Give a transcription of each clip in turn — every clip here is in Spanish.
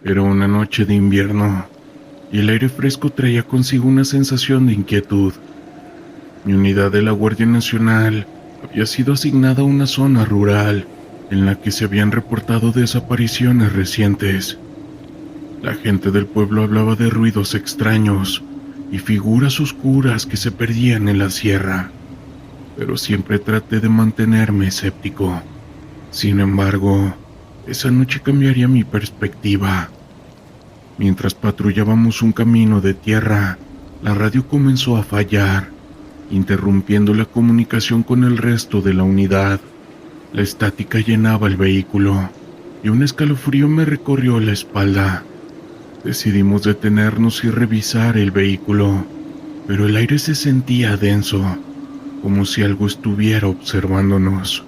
Era una noche de invierno y el aire fresco traía consigo una sensación de inquietud. Mi unidad de la Guardia Nacional había sido asignada a una zona rural en la que se habían reportado desapariciones recientes. La gente del pueblo hablaba de ruidos extraños y figuras oscuras que se perdían en la sierra, pero siempre traté de mantenerme escéptico. Sin embargo, esa noche cambiaría mi perspectiva. Mientras patrullábamos un camino de tierra, la radio comenzó a fallar, interrumpiendo la comunicación con el resto de la unidad. La estática llenaba el vehículo y un escalofrío me recorrió la espalda. Decidimos detenernos y revisar el vehículo, pero el aire se sentía denso, como si algo estuviera observándonos.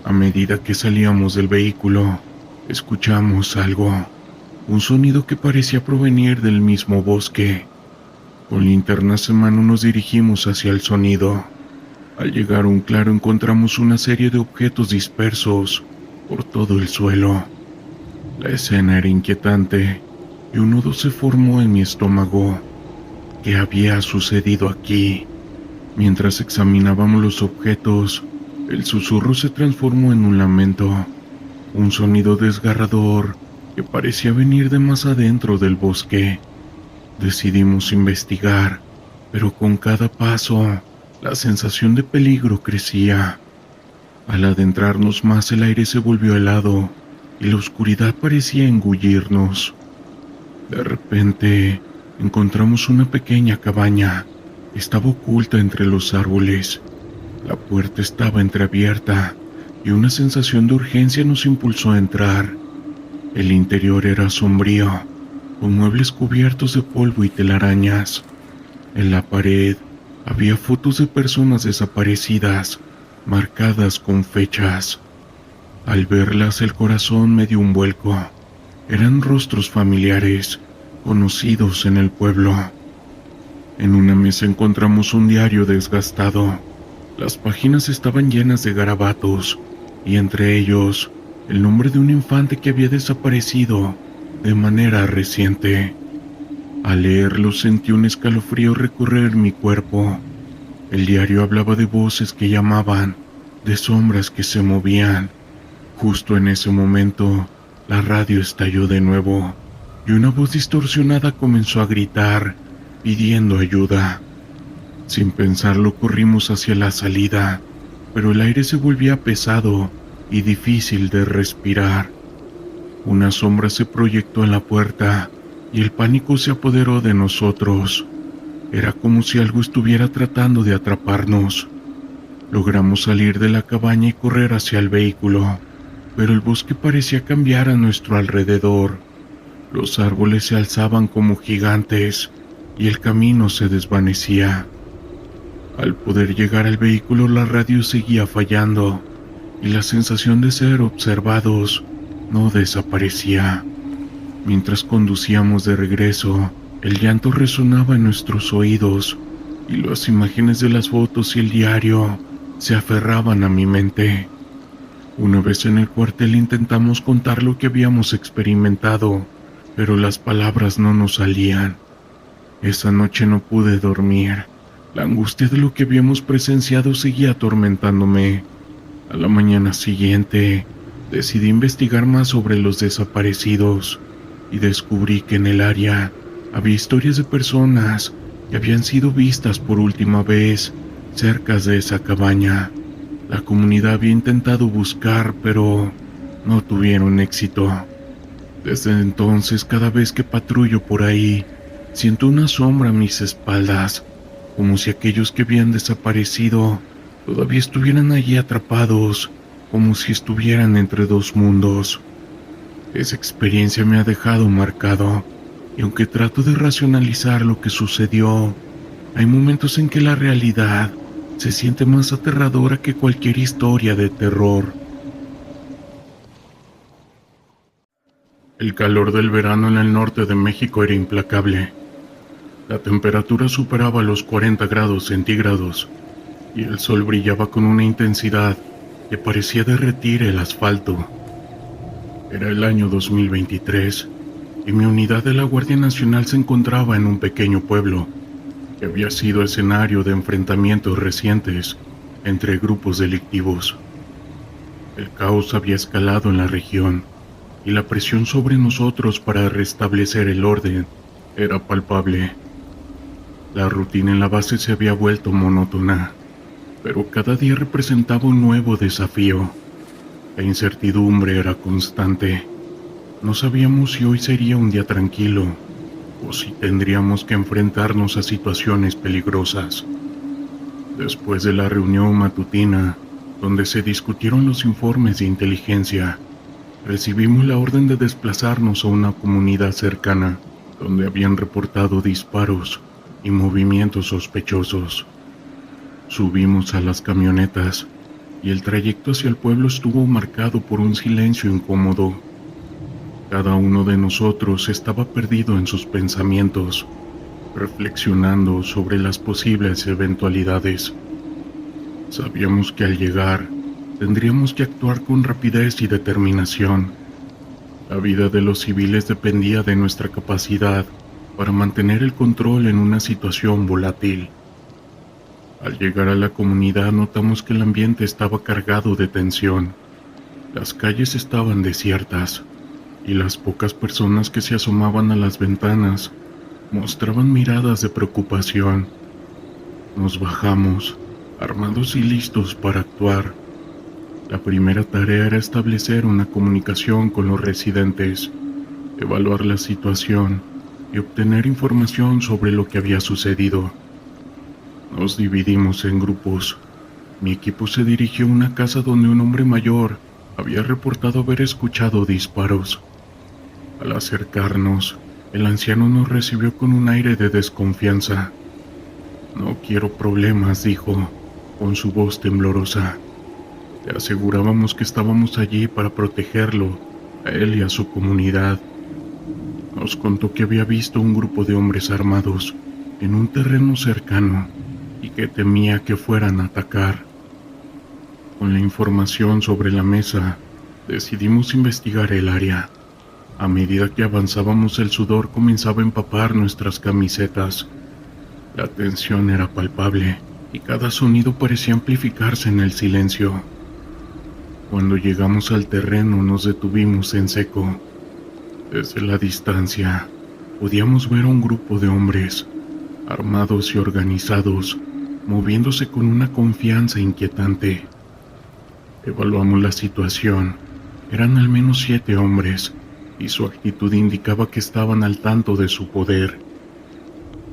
A medida que salíamos del vehículo, escuchamos algo, un sonido que parecía provenir del mismo bosque. Con linternas en mano nos dirigimos hacia el sonido. Al llegar a un claro encontramos una serie de objetos dispersos por todo el suelo. La escena era inquietante y un nudo se formó en mi estómago. ¿Qué había sucedido aquí? Mientras examinábamos los objetos, el susurro se transformó en un lamento, un sonido desgarrador que parecía venir de más adentro del bosque. Decidimos investigar, pero con cada paso, la sensación de peligro crecía. Al adentrarnos más, el aire se volvió helado y la oscuridad parecía engullirnos. De repente, encontramos una pequeña cabaña. Estaba oculta entre los árboles. La puerta estaba entreabierta y una sensación de urgencia nos impulsó a entrar. El interior era sombrío, con muebles cubiertos de polvo y telarañas. En la pared había fotos de personas desaparecidas, marcadas con fechas. Al verlas, el corazón me dio un vuelco. Eran rostros familiares, conocidos en el pueblo. En una mesa encontramos un diario desgastado. Las páginas estaban llenas de garabatos, y entre ellos, el nombre de un infante que había desaparecido de manera reciente. Al leerlo sentí un escalofrío recorrer mi cuerpo. El diario hablaba de voces que llamaban, de sombras que se movían. Justo en ese momento, la radio estalló de nuevo, y una voz distorsionada comenzó a gritar, pidiendo ayuda. Sin pensarlo corrimos hacia la salida, pero el aire se volvía pesado y difícil de respirar. Una sombra se proyectó en la puerta y el pánico se apoderó de nosotros. Era como si algo estuviera tratando de atraparnos. Logramos salir de la cabaña y correr hacia el vehículo, pero el bosque parecía cambiar a nuestro alrededor. Los árboles se alzaban como gigantes y el camino se desvanecía. Al poder llegar al vehículo, la radio seguía fallando y la sensación de ser observados no desaparecía. Mientras conducíamos de regreso, el llanto resonaba en nuestros oídos y las imágenes de las fotos y el diario se aferraban a mi mente. Una vez en el cuartel intentamos contar lo que habíamos experimentado, pero las palabras no nos salían. Esa noche no pude dormir. La angustia de lo que habíamos presenciado seguía atormentándome. A la mañana siguiente, decidí investigar más sobre los desaparecidos y descubrí que en el área había historias de personas que habían sido vistas por última vez cerca de esa cabaña. La comunidad había intentado buscar, pero no tuvieron éxito. Desde entonces, cada vez que patrullo por ahí, siento una sombra a mis espaldas, como si aquellos que habían desaparecido todavía estuvieran allí atrapados, como si estuvieran entre dos mundos. Esa experiencia me ha dejado marcado, y aunque trato de racionalizar lo que sucedió, hay momentos en que la realidad se siente más aterradora que cualquier historia de terror. El calor del verano en el norte de México era implacable. La temperatura superaba los 40 grados centígrados y el sol brillaba con una intensidad que parecía derretir el asfalto. Era el año 2023 y mi unidad de la Guardia Nacional se encontraba en un pequeño pueblo que había sido escenario de enfrentamientos recientes entre grupos delictivos. El caos había escalado en la región y la presión sobre nosotros para restablecer el orden era palpable. La rutina en la base se había vuelto monótona, pero cada día representaba un nuevo desafío. La incertidumbre era constante. No sabíamos si hoy sería un día tranquilo o si tendríamos que enfrentarnos a situaciones peligrosas. Después de la reunión matutina, donde se discutieron los informes de inteligencia, recibimos la orden de desplazarnos a una comunidad cercana, donde habían reportado disparos y movimientos sospechosos. Subimos a las camionetas y el trayecto hacia el pueblo estuvo marcado por un silencio incómodo. Cada uno de nosotros estaba perdido en sus pensamientos, reflexionando sobre las posibles eventualidades. Sabíamos que al llegar, tendríamos que actuar con rapidez y determinación. La vida de los civiles dependía de nuestra capacidad para mantener el control en una situación volátil. Al llegar a la comunidad notamos que el ambiente estaba cargado de tensión. Las calles estaban desiertas y las pocas personas que se asomaban a las ventanas mostraban miradas de preocupación. Nos bajamos, armados y listos para actuar. La primera tarea era establecer una comunicación con los residentes, evaluar la situación y obtener información sobre lo que había sucedido. Nos dividimos en grupos. Mi equipo se dirigió a una casa donde un hombre mayor había reportado haber escuchado disparos. Al acercarnos, el anciano nos recibió con un aire de desconfianza. «No quiero problemas», dijo, con su voz temblorosa. Le asegurábamos que estábamos allí para protegerlo, a él y a su comunidad. Nos contó que había visto un grupo de hombres armados en un terreno cercano y que temía que fueran a atacar. Con la información sobre la mesa, decidimos investigar el área. A medida que avanzábamos, el sudor comenzaba a empapar nuestras camisetas. La tensión era palpable y cada sonido parecía amplificarse en el silencio. Cuando llegamos al terreno, nos detuvimos en seco. Desde la distancia, podíamos ver a un grupo de hombres, armados y organizados, moviéndose con una confianza inquietante. Evaluamos la situación. Eran al menos 7 hombres, y su actitud indicaba que estaban al tanto de su poder.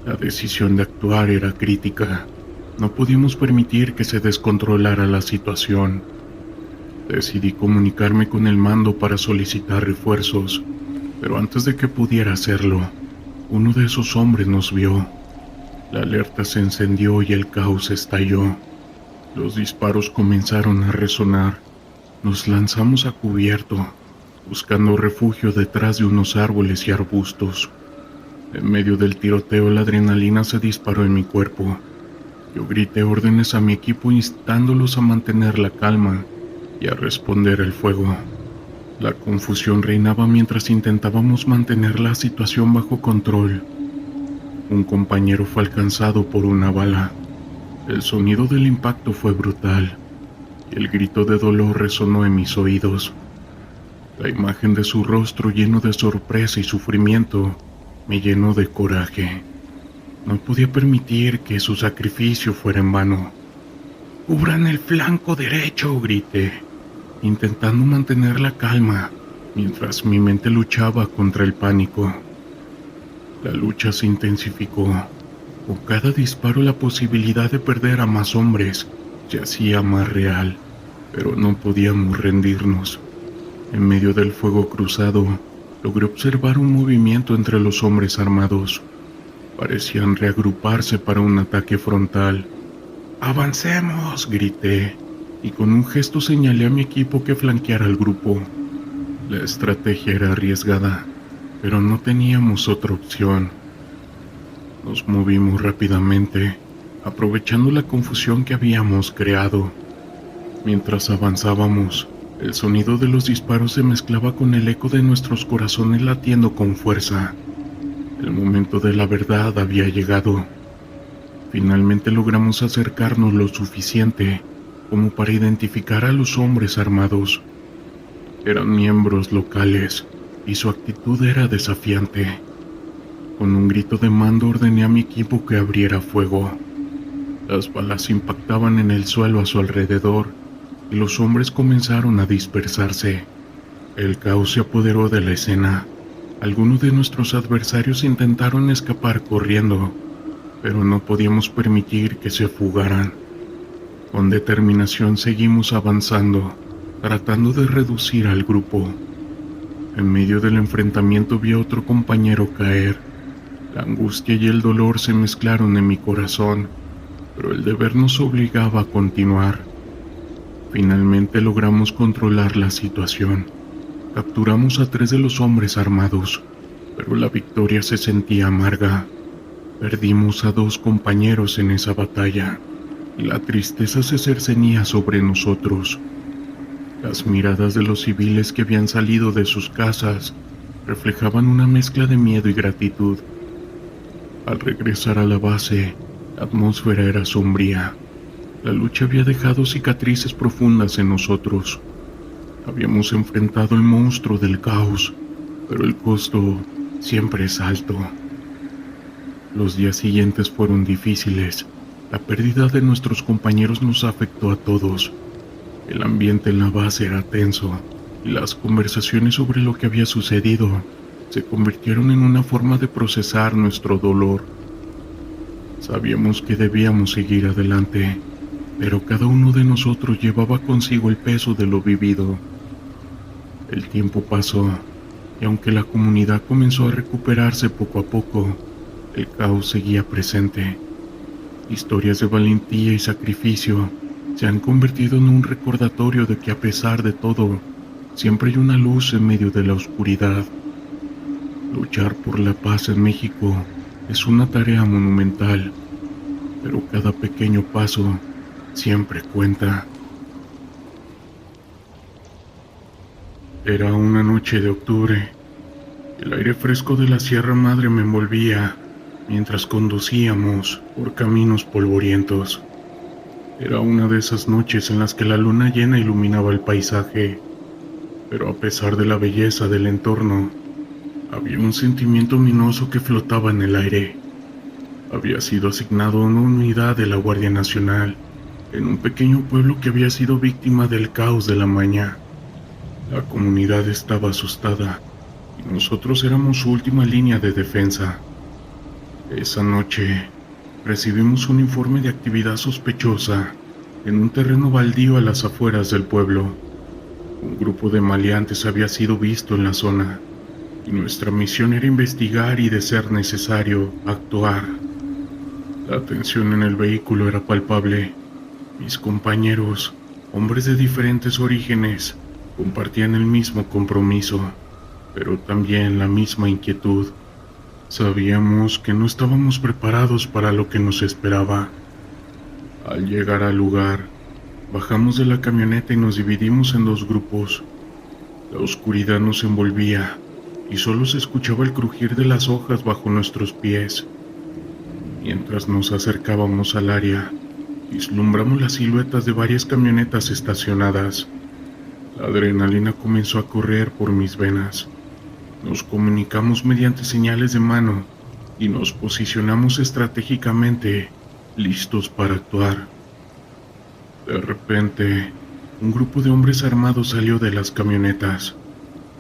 La decisión de actuar era crítica. No podíamos permitir que se descontrolara la situación. Decidí comunicarme con el mando para solicitar refuerzos, pero antes de que pudiera hacerlo, uno de esos hombres nos vio. La alerta se encendió y el caos estalló. Los disparos comenzaron a resonar. Nos lanzamos a cubierto, buscando refugio detrás de unos árboles y arbustos. En medio del tiroteo, la adrenalina se disparó en mi cuerpo. Yo grité órdenes a mi equipo instándolos a mantener la calma y a responder el fuego. La confusión reinaba mientras intentábamos mantener la situación bajo control. Un compañero fue alcanzado por una bala. El sonido del impacto fue brutal y el grito de dolor resonó en mis oídos. La imagen de su rostro lleno de sorpresa y sufrimiento me llenó de coraje. No podía permitir que su sacrificio fuera en vano. «¡Cubran el flanco derecho!», grité, intentando mantener la calma mientras mi mente luchaba contra el pánico. La lucha se intensificó. Con cada disparo la posibilidad de perder a más hombres se hacía más real, pero no podíamos rendirnos. En medio del fuego cruzado, logré observar un movimiento entre los hombres armados. Parecían reagruparse para un ataque frontal. «¡Avancemos!», grité, y con un gesto señalé a mi equipo que flanqueara al grupo. La estrategia era arriesgada, pero no teníamos otra opción. Nos movimos rápidamente, aprovechando la confusión que habíamos creado. Mientras avanzábamos, El sonido de los disparos se mezclaba con el eco de nuestros corazones latiendo con fuerza. El momento de la verdad había llegado. Finalmente logramos acercarnos lo suficiente como para identificar a los hombres armados. Eran miembros locales y su actitud era desafiante. Con un grito de mando ordené a mi equipo que abriera fuego. Las balas impactaban en el suelo a su alrededor y los hombres comenzaron a dispersarse. El caos se apoderó de la escena. Algunos de nuestros adversarios intentaron escapar corriendo, pero no podíamos permitir que se fugaran. Con determinación seguimos avanzando, tratando de reducir al grupo. En medio del enfrentamiento vi a otro compañero caer. La angustia y el dolor se mezclaron en mi corazón, pero el deber nos obligaba a continuar. Finalmente logramos controlar la situación. Capturamos a 3 de los hombres armados, pero la victoria se sentía amarga. Perdimos a 2 compañeros en esa batalla, y la tristeza se cercenía sobre nosotros. Las miradas de los civiles que habían salido de sus casas reflejaban una mezcla de miedo y gratitud. Al regresar a la base, la atmósfera era sombría. La lucha había dejado cicatrices profundas en nosotros. Habíamos enfrentado el monstruo del caos, pero el costo siempre es alto. Los días siguientes fueron difíciles. La pérdida de nuestros compañeros nos afectó a todos. El ambiente en la base era tenso, y las conversaciones sobre lo que había sucedido se convirtieron en una forma de procesar nuestro dolor. Sabíamos que debíamos seguir adelante, pero cada uno de nosotros llevaba consigo el peso de lo vivido. El tiempo pasó, y aunque la comunidad comenzó a recuperarse poco a poco, el caos seguía presente. Historias de valentía y sacrificio se han convertido en un recordatorio de que a pesar de todo, siempre hay una luz en medio de la oscuridad. Luchar por la paz en México es una tarea monumental, pero cada pequeño paso siempre cuenta. Era una noche de octubre. El aire fresco de la Sierra Madre me envolvía mientras conducíamos por caminos polvorientos. Era una de esas noches en las que la luna llena iluminaba el paisaje, pero a pesar de la belleza del entorno, había un sentimiento ominoso que flotaba en el aire. Había sido asignado a una unidad de la Guardia Nacional en un pequeño pueblo que había sido víctima del caos de la mañana. La comunidad estaba asustada y nosotros éramos su última línea de defensa. Esa noche recibimos un informe de actividad sospechosa en un terreno baldío a las afueras del pueblo. Un grupo de maleantes había sido visto en la zona y nuestra misión era investigar y, de ser necesario, actuar. La tensión en el vehículo era palpable. Mis compañeros, hombres de diferentes orígenes, compartían el mismo compromiso, pero también la misma inquietud. Sabíamos que no estábamos preparados para lo que nos esperaba. Al llegar al lugar, bajamos de la camioneta y nos dividimos en 2 grupos. La oscuridad nos envolvía y solo se escuchaba el crujir de las hojas bajo nuestros pies. Mientras nos acercábamos al área, vislumbramos las siluetas de varias camionetas estacionadas. La adrenalina comenzó a correr por mis venas. Nos comunicamos mediante señales de mano y nos posicionamos estratégicamente, listos para actuar. De repente, un grupo de hombres armados salió de las camionetas.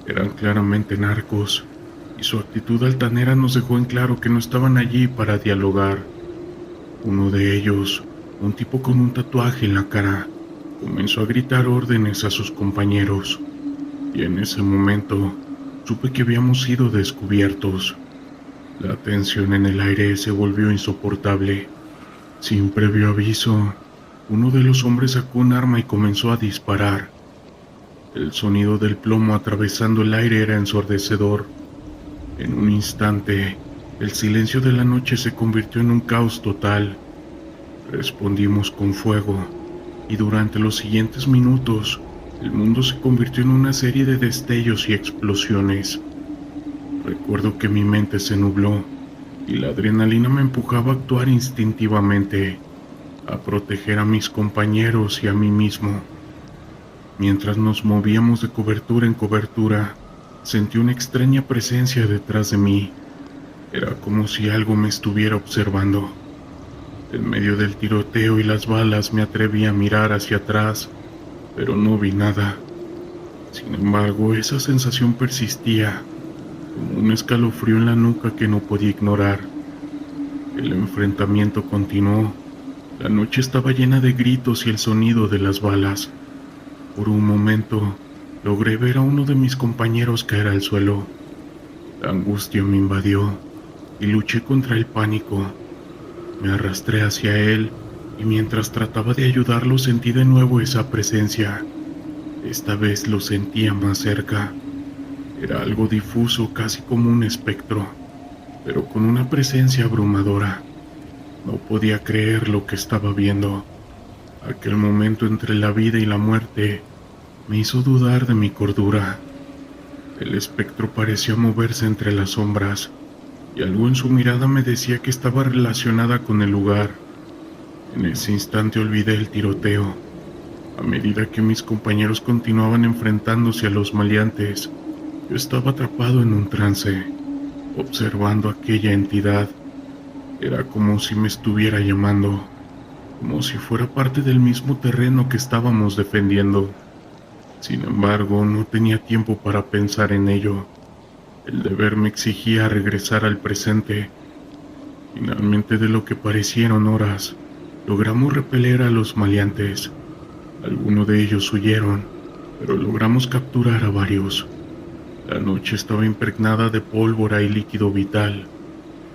Eran claramente narcos, y su actitud altanera nos dejó en claro que no estaban allí para dialogar. Uno de ellos, un tipo con un tatuaje en la cara, comenzó a gritar órdenes a sus compañeros, y en ese momento supe que habíamos sido descubiertos. La tensión en el aire se volvió insoportable. Sin previo aviso, uno de los hombres sacó un arma y comenzó a disparar. El sonido del plomo atravesando el aire era ensordecedor. En un instante, el silencio de la noche se convirtió en un caos total. Respondimos con fuego, y durante los siguientes minutos El mundo se convirtió en una serie de destellos y explosiones. Recuerdo que mi mente se nubló y la adrenalina me empujaba a actuar instintivamente, a proteger a mis compañeros y a mí mismo. Mientras nos movíamos de cobertura en cobertura, sentí una extraña presencia detrás de mí. Era como si algo me estuviera observando. En medio del tiroteo y las balas me atreví a mirar hacia atrás, pero no vi nada. Sin embargo, esa sensación persistía, como un escalofrío en la nuca que no podía ignorar. El enfrentamiento continuó. La noche estaba llena de gritos y el sonido de las balas. Por un momento, logré ver a uno de mis compañeros caer al suelo. La angustia me invadió y luché contra el pánico. Me arrastré hacia él y mientras trataba de ayudarlo sentí de nuevo esa presencia. Esta vez lo sentía más cerca. Era algo difuso, casi como un espectro, pero con una presencia abrumadora. No podía creer lo que estaba viendo. Aquel momento entre la vida y la muerte me hizo dudar de mi cordura. El espectro parecía moverse entre las sombras, y algo en su mirada me decía que estaba relacionada con el lugar. En ese instante olvidé el tiroteo. A medida que mis compañeros continuaban enfrentándose a los maleantes, yo estaba atrapado en un trance, observando aquella entidad. Era como si me estuviera llamando, como si fuera parte del mismo terreno que estábamos defendiendo. Sin embargo, no tenía tiempo para pensar en ello. El deber me exigía regresar al presente. Finalmente, de lo que parecieron horas, logramos repeler a los maleantes. Algunos de ellos huyeron, pero logramos capturar a varios. La noche estaba impregnada de pólvora y líquido vital.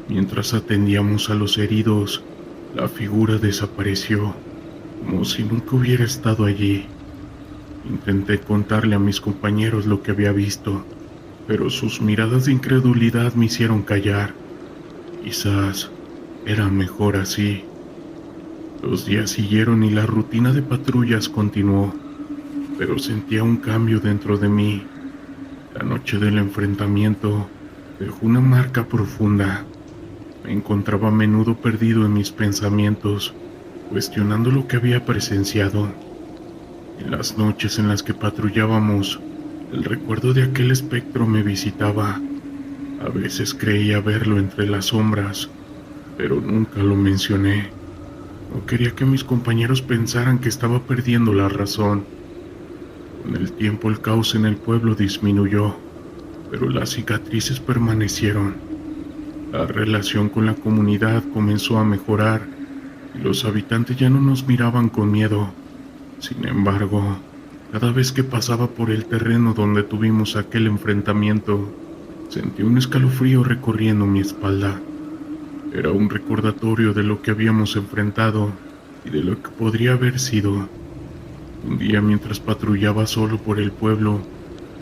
Mientras atendíamos a los heridos, la figura desapareció, como si nunca hubiera estado allí. Intenté contarle a mis compañeros lo que había visto, pero sus miradas de incredulidad me hicieron callar. Quizás era mejor así. Los días siguieron y la rutina de patrullas continuó, pero sentía un cambio dentro de mí. La noche del enfrentamiento dejó una marca profunda. Me encontraba a menudo perdido en mis pensamientos, cuestionando lo que había presenciado. En las noches en las que patrullábamos, el recuerdo de aquel espectro me visitaba. A veces creía verlo entre las sombras, pero nunca lo mencioné. No quería que mis compañeros pensaran que estaba perdiendo la razón. Con el tiempo el caos en el pueblo disminuyó, pero las cicatrices permanecieron. La relación con la comunidad comenzó a mejorar y los habitantes ya no nos miraban con miedo. Sin embargo, cada vez que pasaba por el terreno donde tuvimos aquel enfrentamiento, sentí un escalofrío recorriendo mi espalda. Era un recordatorio de lo que habíamos enfrentado y de lo que podría haber sido. Un día, mientras patrullaba solo por el pueblo,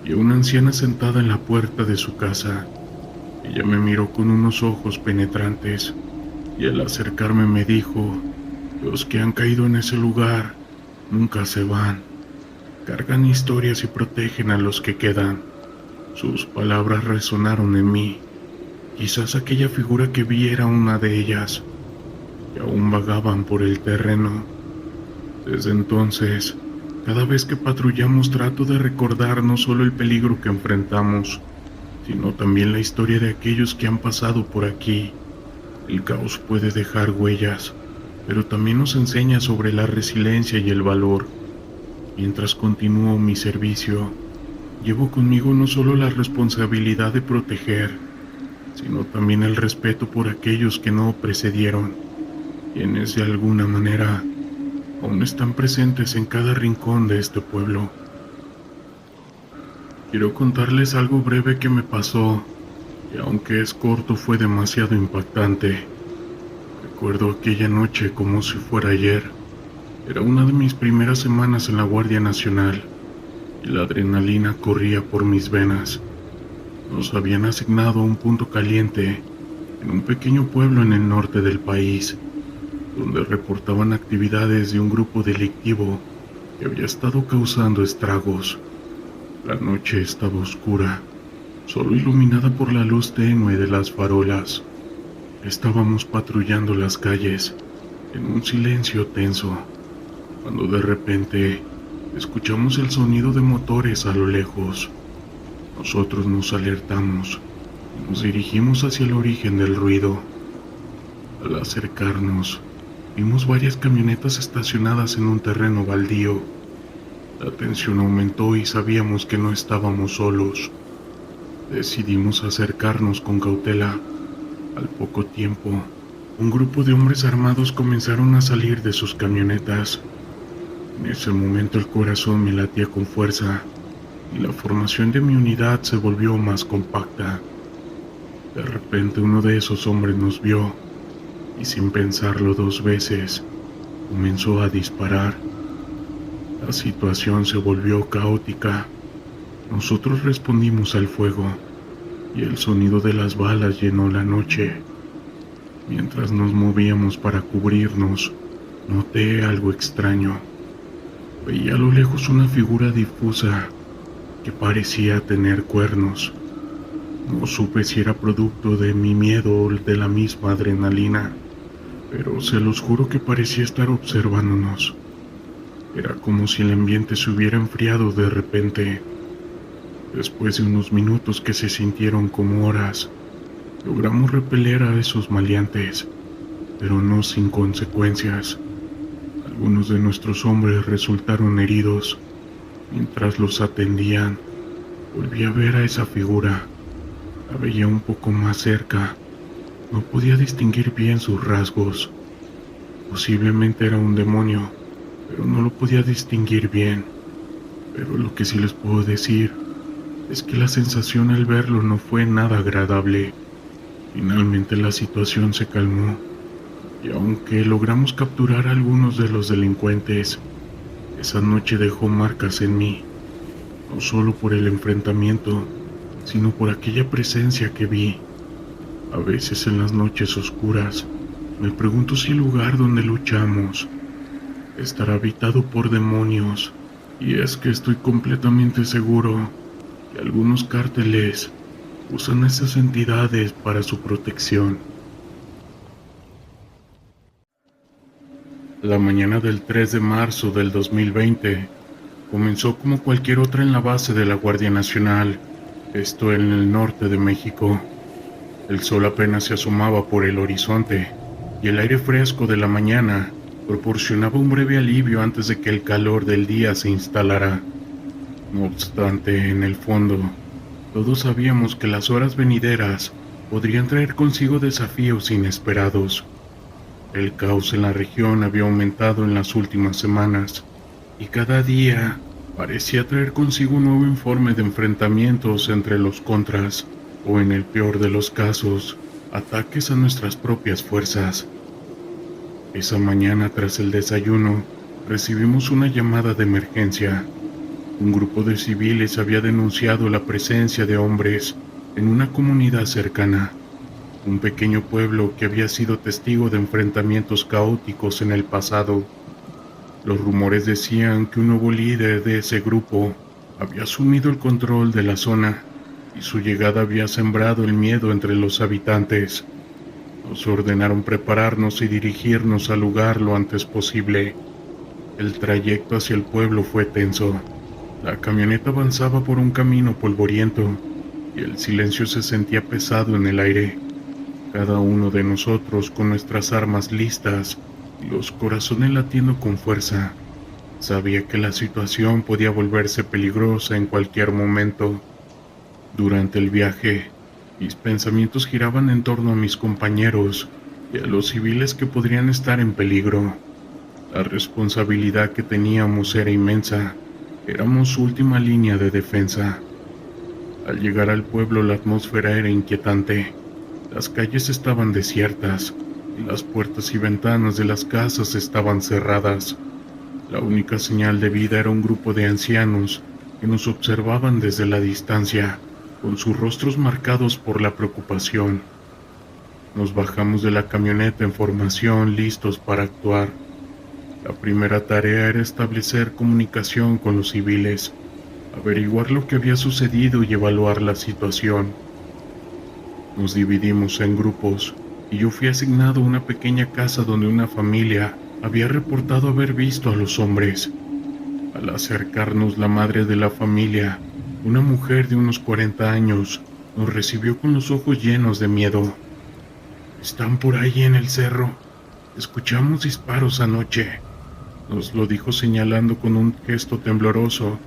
vi a una anciana sentada en la puerta de su casa. Ella me miró con unos ojos penetrantes y al acercarme me dijo: "Los que han caído en ese lugar nunca se van. Cargan historias y protegen a los que quedan". Sus palabras resonaron en mí. Quizás aquella figura que vi era una de ellas, que aún vagaban por el terreno. Desde entonces, cada vez que patrullamos trato de recordar no solo el peligro que enfrentamos, sino también la historia de aquellos que han pasado por aquí. El caos puede dejar huellas, pero también nos enseña sobre la resiliencia y el valor. Mientras continúo mi servicio, llevo conmigo no solo la responsabilidad de proteger, sino también el respeto por aquellos que no precedieron, quienes de alguna manera aún están presentes en cada rincón de este pueblo. Quiero contarles algo breve que me pasó, y aunque es corto fue demasiado impactante. Recuerdo aquella noche como si fuera ayer. Era una de mis primeras semanas en la Guardia Nacional, y la adrenalina corría por mis venas. Nos habían asignado a un punto caliente, en un pequeño pueblo en el norte del país, donde reportaban actividades de un grupo delictivo. que había estado causando estragos. La noche estaba oscura, solo iluminada por la luz tenue de las farolas. Estábamos patrullando las calles, en un silencio tenso, cuando de repente escuchamos el sonido de motores a lo lejos. Nosotros nos alertamos y nos dirigimos hacia el origen del ruido. Al acercarnos, vimos varias camionetas estacionadas en un terreno baldío. La tensión aumentó y sabíamos que no estábamos solos. Decidimos acercarnos con cautela. Al poco tiempo, un grupo de hombres armados comenzaron a salir de sus camionetas. En ese momento el corazón me latía con fuerza y la formación de mi unidad se volvió más compacta. De repente uno de esos hombres nos vio y sin pensarlo dos veces comenzó a disparar. La situación se volvió caótica. Nosotros respondimos al fuego y el sonido de las balas llenó la noche. Mientras nos movíamos para cubrirnos, noté algo extraño. Veía a lo lejos una figura difusa que parecía tener cuernos. No supe si era producto de mi miedo o de la misma adrenalina, pero se los juro que parecía estar observándonos. Era como si el ambiente se hubiera enfriado de repente. Después de unos minutos que se sintieron como horas, logramos repeler a esos maleantes, pero no sin consecuencias. Algunos de nuestros hombres resultaron heridos. Mientras los atendían, volví a ver a esa figura. La veía un poco más cerca. No podía distinguir bien sus rasgos. Posiblemente era un demonio, pero no lo podía distinguir bien. Pero lo que sí les puedo decir es que la sensación al verlo no fue nada agradable. Finalmente la situación se calmó, y aunque logramos capturar a algunos de los delincuentes, esa noche dejó marcas en mí, no solo por el enfrentamiento, sino por aquella presencia que vi. A veces en las noches oscuras, me pregunto si el lugar donde luchamos estará habitado por demonios, y es que estoy completamente seguro que algunos cárteles usan esas entidades para su protección. La mañana del 3 de marzo del 2020 comenzó como cualquier otra en la base de la Guardia Nacional, esto en el norte de México. El sol apenas se asomaba por el horizonte y el aire fresco de la mañana proporcionaba un breve alivio antes de que el calor del día se instalara. No obstante, en el fondo, todos sabíamos que las horas venideras podrían traer consigo desafíos inesperados. El caos en la región había aumentado en las últimas semanas, y cada día parecía traer consigo un nuevo informe de enfrentamientos entre los contras, o en el peor de los casos, ataques a nuestras propias fuerzas. Esa mañana, tras el desayuno, recibimos una llamada de emergencia. Un grupo de civiles había denunciado la presencia de hombres en una comunidad cercana, un pequeño pueblo que había sido testigo de enfrentamientos caóticos en el pasado. Los rumores decían que un nuevo líder de ese grupo había asumido el control de la zona y su llegada había sembrado el miedo entre los habitantes. Nos ordenaron prepararnos y dirigirnos al lugar lo antes posible. El trayecto hacia el pueblo fue tenso. La camioneta avanzaba por un camino polvoriento y el silencio se sentía pesado en el aire. Cada uno de nosotros con nuestras armas listas y los corazones latiendo con fuerza. Sabía que la situación podía volverse peligrosa en cualquier momento. Durante el viaje, mis pensamientos giraban en torno a mis compañeros y a los civiles que podrían estar en peligro. La responsabilidad que teníamos era inmensa. Éramos su última línea de defensa. Al llegar al pueblo, la atmósfera era inquietante. Las calles estaban desiertas y las puertas y ventanas de las casas estaban cerradas. La única señal de vida era un grupo de ancianos que nos observaban desde la distancia, con sus rostros marcados por la preocupación. Nos bajamos de la camioneta en formación, listos para actuar. La primera tarea era establecer comunicación con los civiles, averiguar lo que había sucedido y evaluar la situación. Nos dividimos en grupos y yo fui asignado a una pequeña casa donde una familia había reportado haber visto a los hombres. Al acercarnos, la madre de la familia, una mujer de unos 40 años, nos recibió con los ojos llenos de miedo. «Están por ahí en el cerro. Escuchamos disparos anoche», nos lo dijo señalando con un gesto tembloroso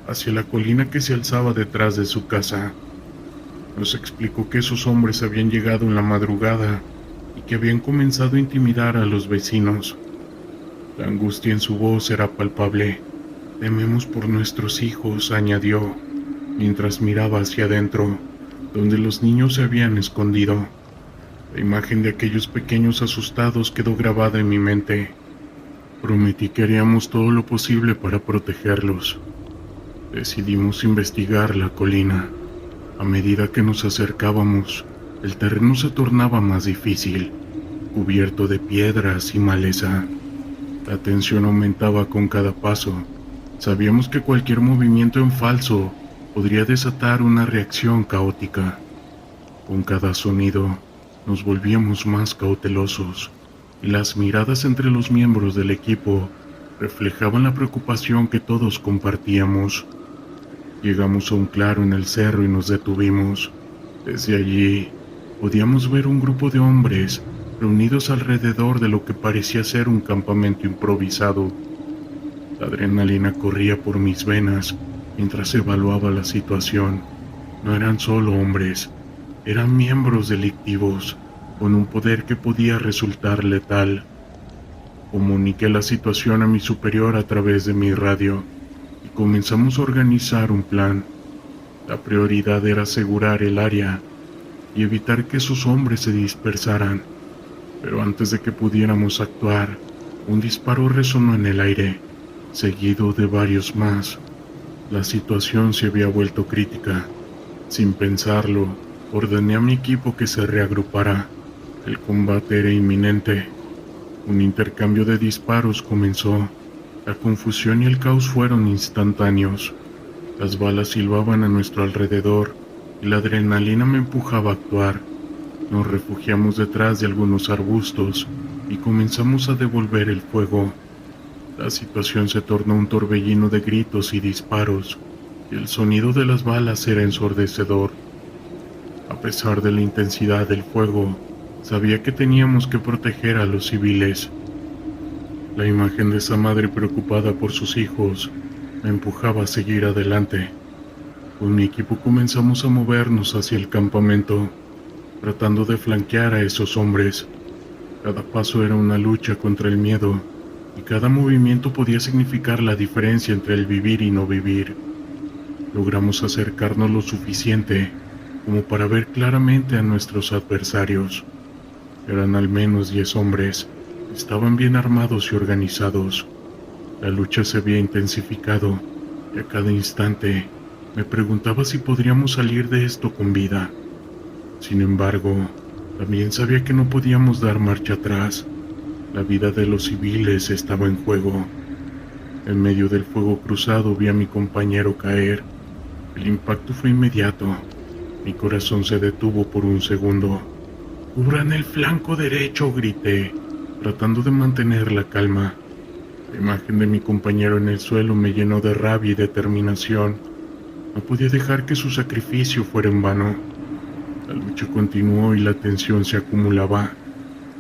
hacia la colina que se alzaba detrás de su casa. Nos explicó que esos hombres habían llegado en la madrugada y que habían comenzado a intimidar a los vecinos. La angustia en su voz era palpable. «Tememos por nuestros hijos», añadió, mientras miraba hacia adentro, donde los niños se habían escondido. La imagen de aquellos pequeños asustados quedó grabada en mi mente. Prometí que haríamos todo lo posible para protegerlos. Decidimos investigar la colina. A medida que nos acercábamos, el terreno se tornaba más difícil, cubierto de piedras y maleza. La tensión aumentaba con cada paso. Sabíamos que cualquier movimiento en falso podría desatar una reacción caótica. Con cada sonido, nos volvíamos más cautelosos, y las miradas entre los miembros del equipo reflejaban la preocupación que todos compartíamos. Llegamos a un claro en el cerro y nos detuvimos. Desde allí, podíamos ver un grupo de hombres reunidos alrededor de lo que parecía ser un campamento improvisado. La adrenalina corría por mis venas mientras evaluaba la situación. No eran solo hombres, eran miembros delictivos, con un poder que podía resultar letal. Comuniqué la situación a mi superior a través de mi radio y comenzamos a organizar un plan. La prioridad era asegurar el área y evitar que esos hombres se dispersaran. Pero antes de que pudiéramos actuar, un disparo resonó en el aire, seguido de varios más. La situación se había vuelto crítica. Sin pensarlo, ordené a mi equipo que se reagrupara. El combate era inminente. Un intercambio de disparos comenzó. La confusión y el caos fueron instantáneos. Las balas silbaban a nuestro alrededor y la adrenalina me empujaba a actuar. Nos refugiamos detrás de algunos arbustos y comenzamos a devolver el fuego. La situación se tornó un torbellino de gritos y disparos, y el sonido de las balas era ensordecedor. A pesar de la intensidad del fuego, sabía que teníamos que proteger a los civiles. La imagen de esa madre preocupada por sus hijos me empujaba a seguir adelante. Con mi equipo comenzamos a movernos hacia el campamento, tratando de flanquear a esos hombres. Cada paso era una lucha contra el miedo, y cada movimiento podía significar la diferencia entre el vivir y no vivir. Logramos acercarnos lo suficiente como para ver claramente a nuestros adversarios. Eran al menos 10 hombres. Estaban bien armados y organizados. La lucha se había intensificado y a cada instante me preguntaba si podríamos salir de esto con vida. Sin embargo, también sabía que no podíamos dar marcha atrás. La vida de los civiles estaba en juego. En medio del fuego cruzado vi a mi compañero caer. El impacto fue inmediato. Mi corazón se detuvo por un segundo. «¡Cubran el flanco derecho!», grité, tratando de mantener la calma. La imagen de mi compañero en el suelo me llenó de rabia y determinación. No podía dejar que su sacrificio fuera en vano. La lucha continuó y la tensión se acumulaba.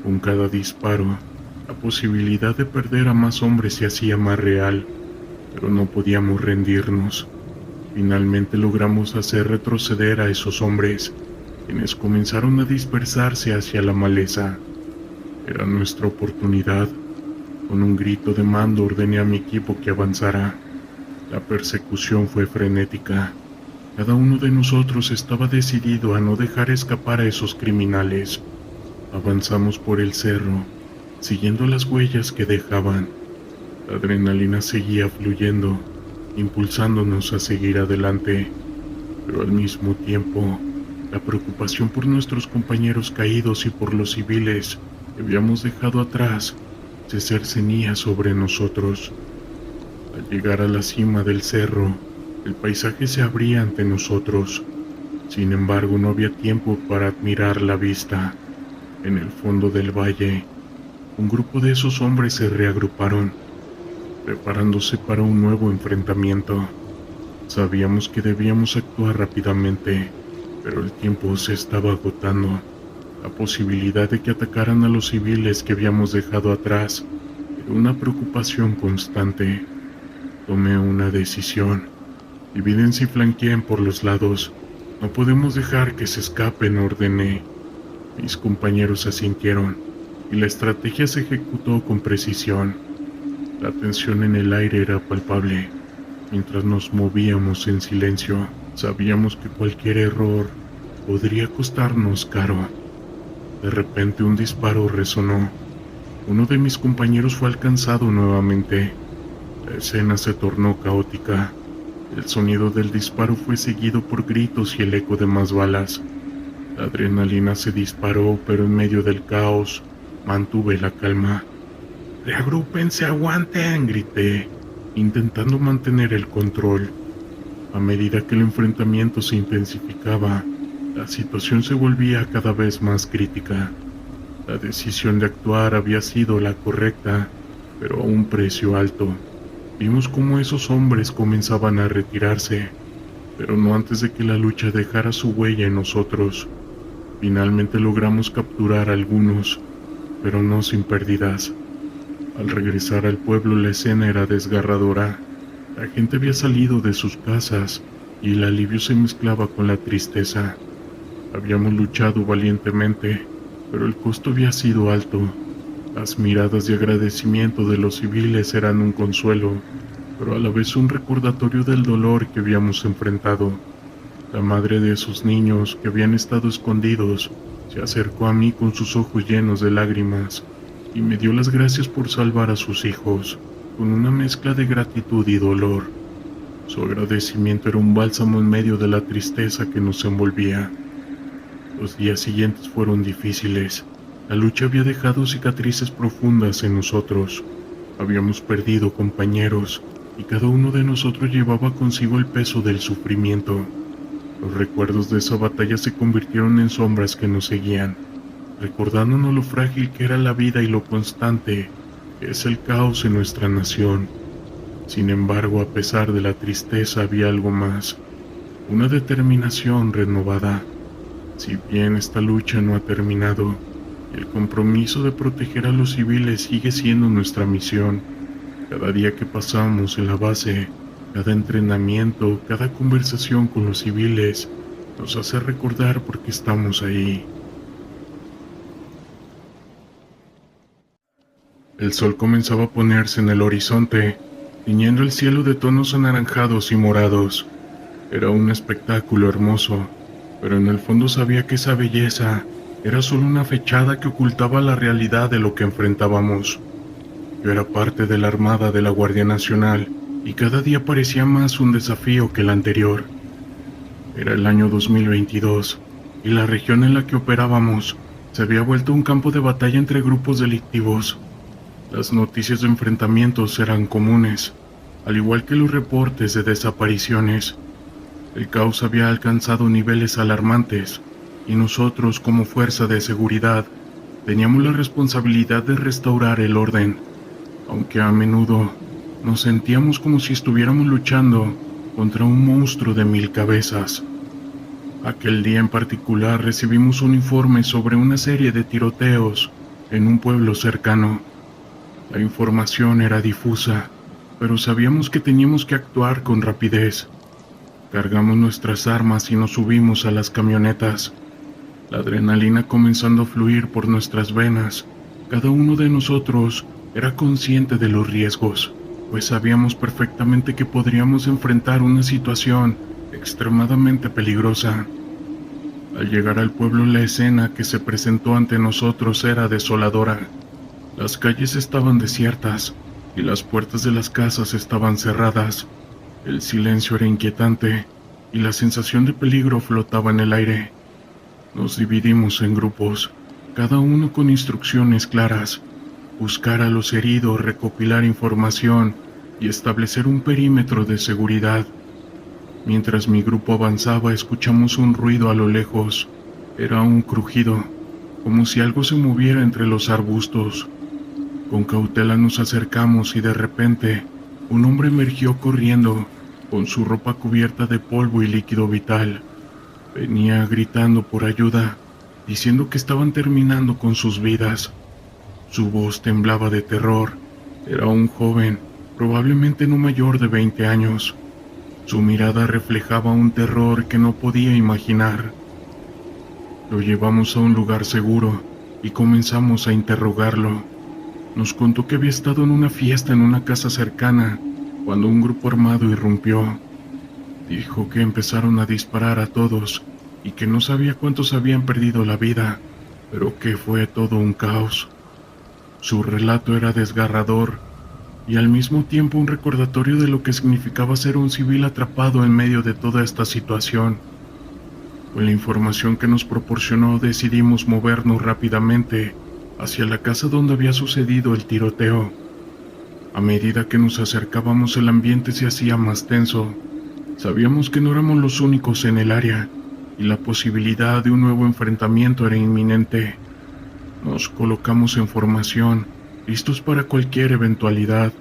Con cada disparo, la posibilidad de perder a más hombres se hacía más real, pero no podíamos rendirnos. Finalmente logramos hacer retroceder a esos hombres, quienes comenzaron a dispersarse hacia la maleza. Era nuestra oportunidad. Con un grito de mando ordené a mi equipo que avanzara. La persecución fue frenética. Cada uno de nosotros estaba decidido a no dejar escapar a esos criminales. Avanzamos por el cerro, siguiendo las huellas que dejaban. La adrenalina seguía fluyendo, impulsándonos a seguir adelante, pero al mismo tiempo, la preocupación por nuestros compañeros caídos y por los civiles que habíamos dejado atrás se cercenía sobre nosotros. Al llegar a la cima del cerro, el paisaje se abría ante nosotros. Sin embargo, no había tiempo para admirar la vista. En el fondo del valle, un grupo de esos hombres se reagruparon, preparándose para un nuevo enfrentamiento. Sabíamos que debíamos actuar rápidamente, pero el tiempo se estaba agotando. La posibilidad de que atacaran a los civiles que habíamos dejado atrás era una preocupación constante. Tomé una decisión. Divídense y flanqueen por los lados. No podemos dejar que se escapen, ordené. Mis compañeros asintieron, y la estrategia se ejecutó con precisión. La tensión en el aire era palpable. Mientras nos movíamos en silencio, sabíamos que cualquier error podría costarnos caro. De repente un disparo resonó. Uno de mis compañeros fue alcanzado nuevamente. La escena se tornó caótica. El sonido del disparo fue seguido por gritos y el eco de más balas. La adrenalina se disparó, pero en medio del caos mantuve la calma. «¡Reagrúpense, aguanten!», grité, intentando mantener el control. A medida que el enfrentamiento se intensificaba, la situación se volvía cada vez más crítica. La decisión de actuar había sido la correcta, pero a un precio alto. Vimos cómo esos hombres comenzaban a retirarse, pero no antes de que la lucha dejara su huella en nosotros. Finalmente logramos capturar a algunos, pero no sin pérdidas. Al regresar al pueblo, la escena era desgarradora. La gente había salido de sus casas y el alivio se mezclaba con la tristeza. Habíamos luchado valientemente, pero el costo había sido alto. Las miradas de agradecimiento de los civiles eran un consuelo, pero a la vez un recordatorio del dolor que habíamos enfrentado. La madre de esos niños que habían estado escondidos se acercó a mí con sus ojos llenos de lágrimas y me dio las gracias por salvar a sus hijos, con una mezcla de gratitud y dolor. Su agradecimiento era un bálsamo en medio de la tristeza que nos envolvía. Los días siguientes fueron difíciles. La lucha había dejado cicatrices profundas en nosotros. Habíamos perdido compañeros y cada uno de nosotros llevaba consigo el peso del sufrimiento. Los recuerdos de esa batalla se convirtieron en sombras que nos seguían, recordándonos lo frágil que era la vida y lo constante que es el caos en nuestra nación. Sin embargo, a pesar de la tristeza había algo más, una determinación renovada. Si bien esta lucha no ha terminado, el compromiso de proteger a los civiles sigue siendo nuestra misión. Cada día que pasamos en la base, cada entrenamiento, cada conversación con los civiles, nos hace recordar por qué estamos ahí. El sol comenzaba a ponerse en el horizonte, tiñendo el cielo de tonos anaranjados y morados. Era un espectáculo hermoso, pero en el fondo sabía que esa belleza era solo una fachada que ocultaba la realidad de lo que enfrentábamos. Yo era parte de la Armada de la Guardia Nacional y cada día parecía más un desafío que el anterior. Era el año 2022 y la región en la que operábamos se había vuelto un campo de batalla entre grupos delictivos. Las noticias de enfrentamientos eran comunes, al igual que los reportes de desapariciones. El caos había alcanzado niveles alarmantes y nosotros, como fuerza de seguridad, teníamos la responsabilidad de restaurar el orden, aunque a menudo nos sentíamos como si estuviéramos luchando contra un monstruo de 1000 cabezas. Aquel día en particular recibimos un informe sobre una serie de tiroteos en un pueblo cercano. La información era difusa, pero sabíamos que teníamos que actuar con rapidez. Cargamos nuestras armas y nos subimos a las camionetas. La adrenalina comenzando a fluir por nuestras venas. Cada uno de nosotros era consciente de los riesgos, pues sabíamos perfectamente que podríamos enfrentar una situación extremadamente peligrosa. Al llegar al pueblo, la escena que se presentó ante nosotros era desoladora. Las calles estaban desiertas y las puertas de las casas estaban cerradas. El silencio era inquietante y la sensación de peligro flotaba en el aire. Nos dividimos en grupos, cada uno con instrucciones claras. buscar a los heridos, recopilar información y establecer un perímetro de seguridad. Mientras mi grupo avanzaba, escuchamos un ruido a lo lejos. Era un crujido, como si algo se moviera entre los arbustos. Con cautela nos acercamos y de repente, un hombre emergió corriendo, con su ropa cubierta de polvo y líquido vital. Venía gritando por ayuda, diciendo que estaban terminando con sus vidas. Su voz temblaba de terror. Era un joven, probablemente no mayor de 20 años. Su mirada reflejaba un terror que no podía imaginar. Lo llevamos a un lugar seguro y comenzamos a interrogarlo. Nos contó que había estado en una fiesta en una casa cercana cuando un grupo armado irrumpió. Dijo que empezaron a disparar a todos y que no sabía cuántos habían perdido la vida, pero que fue todo un caos. Su relato era desgarrador y al mismo tiempo un recordatorio de lo que significaba ser un civil atrapado en medio de toda esta situación. Con la información que nos proporcionó decidimos movernos rápidamente hacia la casa donde había sucedido el tiroteo. A medida que nos acercábamos el ambiente se hacía más tenso. Sabíamos que no éramos los únicos en el área y la posibilidad de un nuevo enfrentamiento era inminente. Nos colocamos en formación, listos para cualquier eventualidad.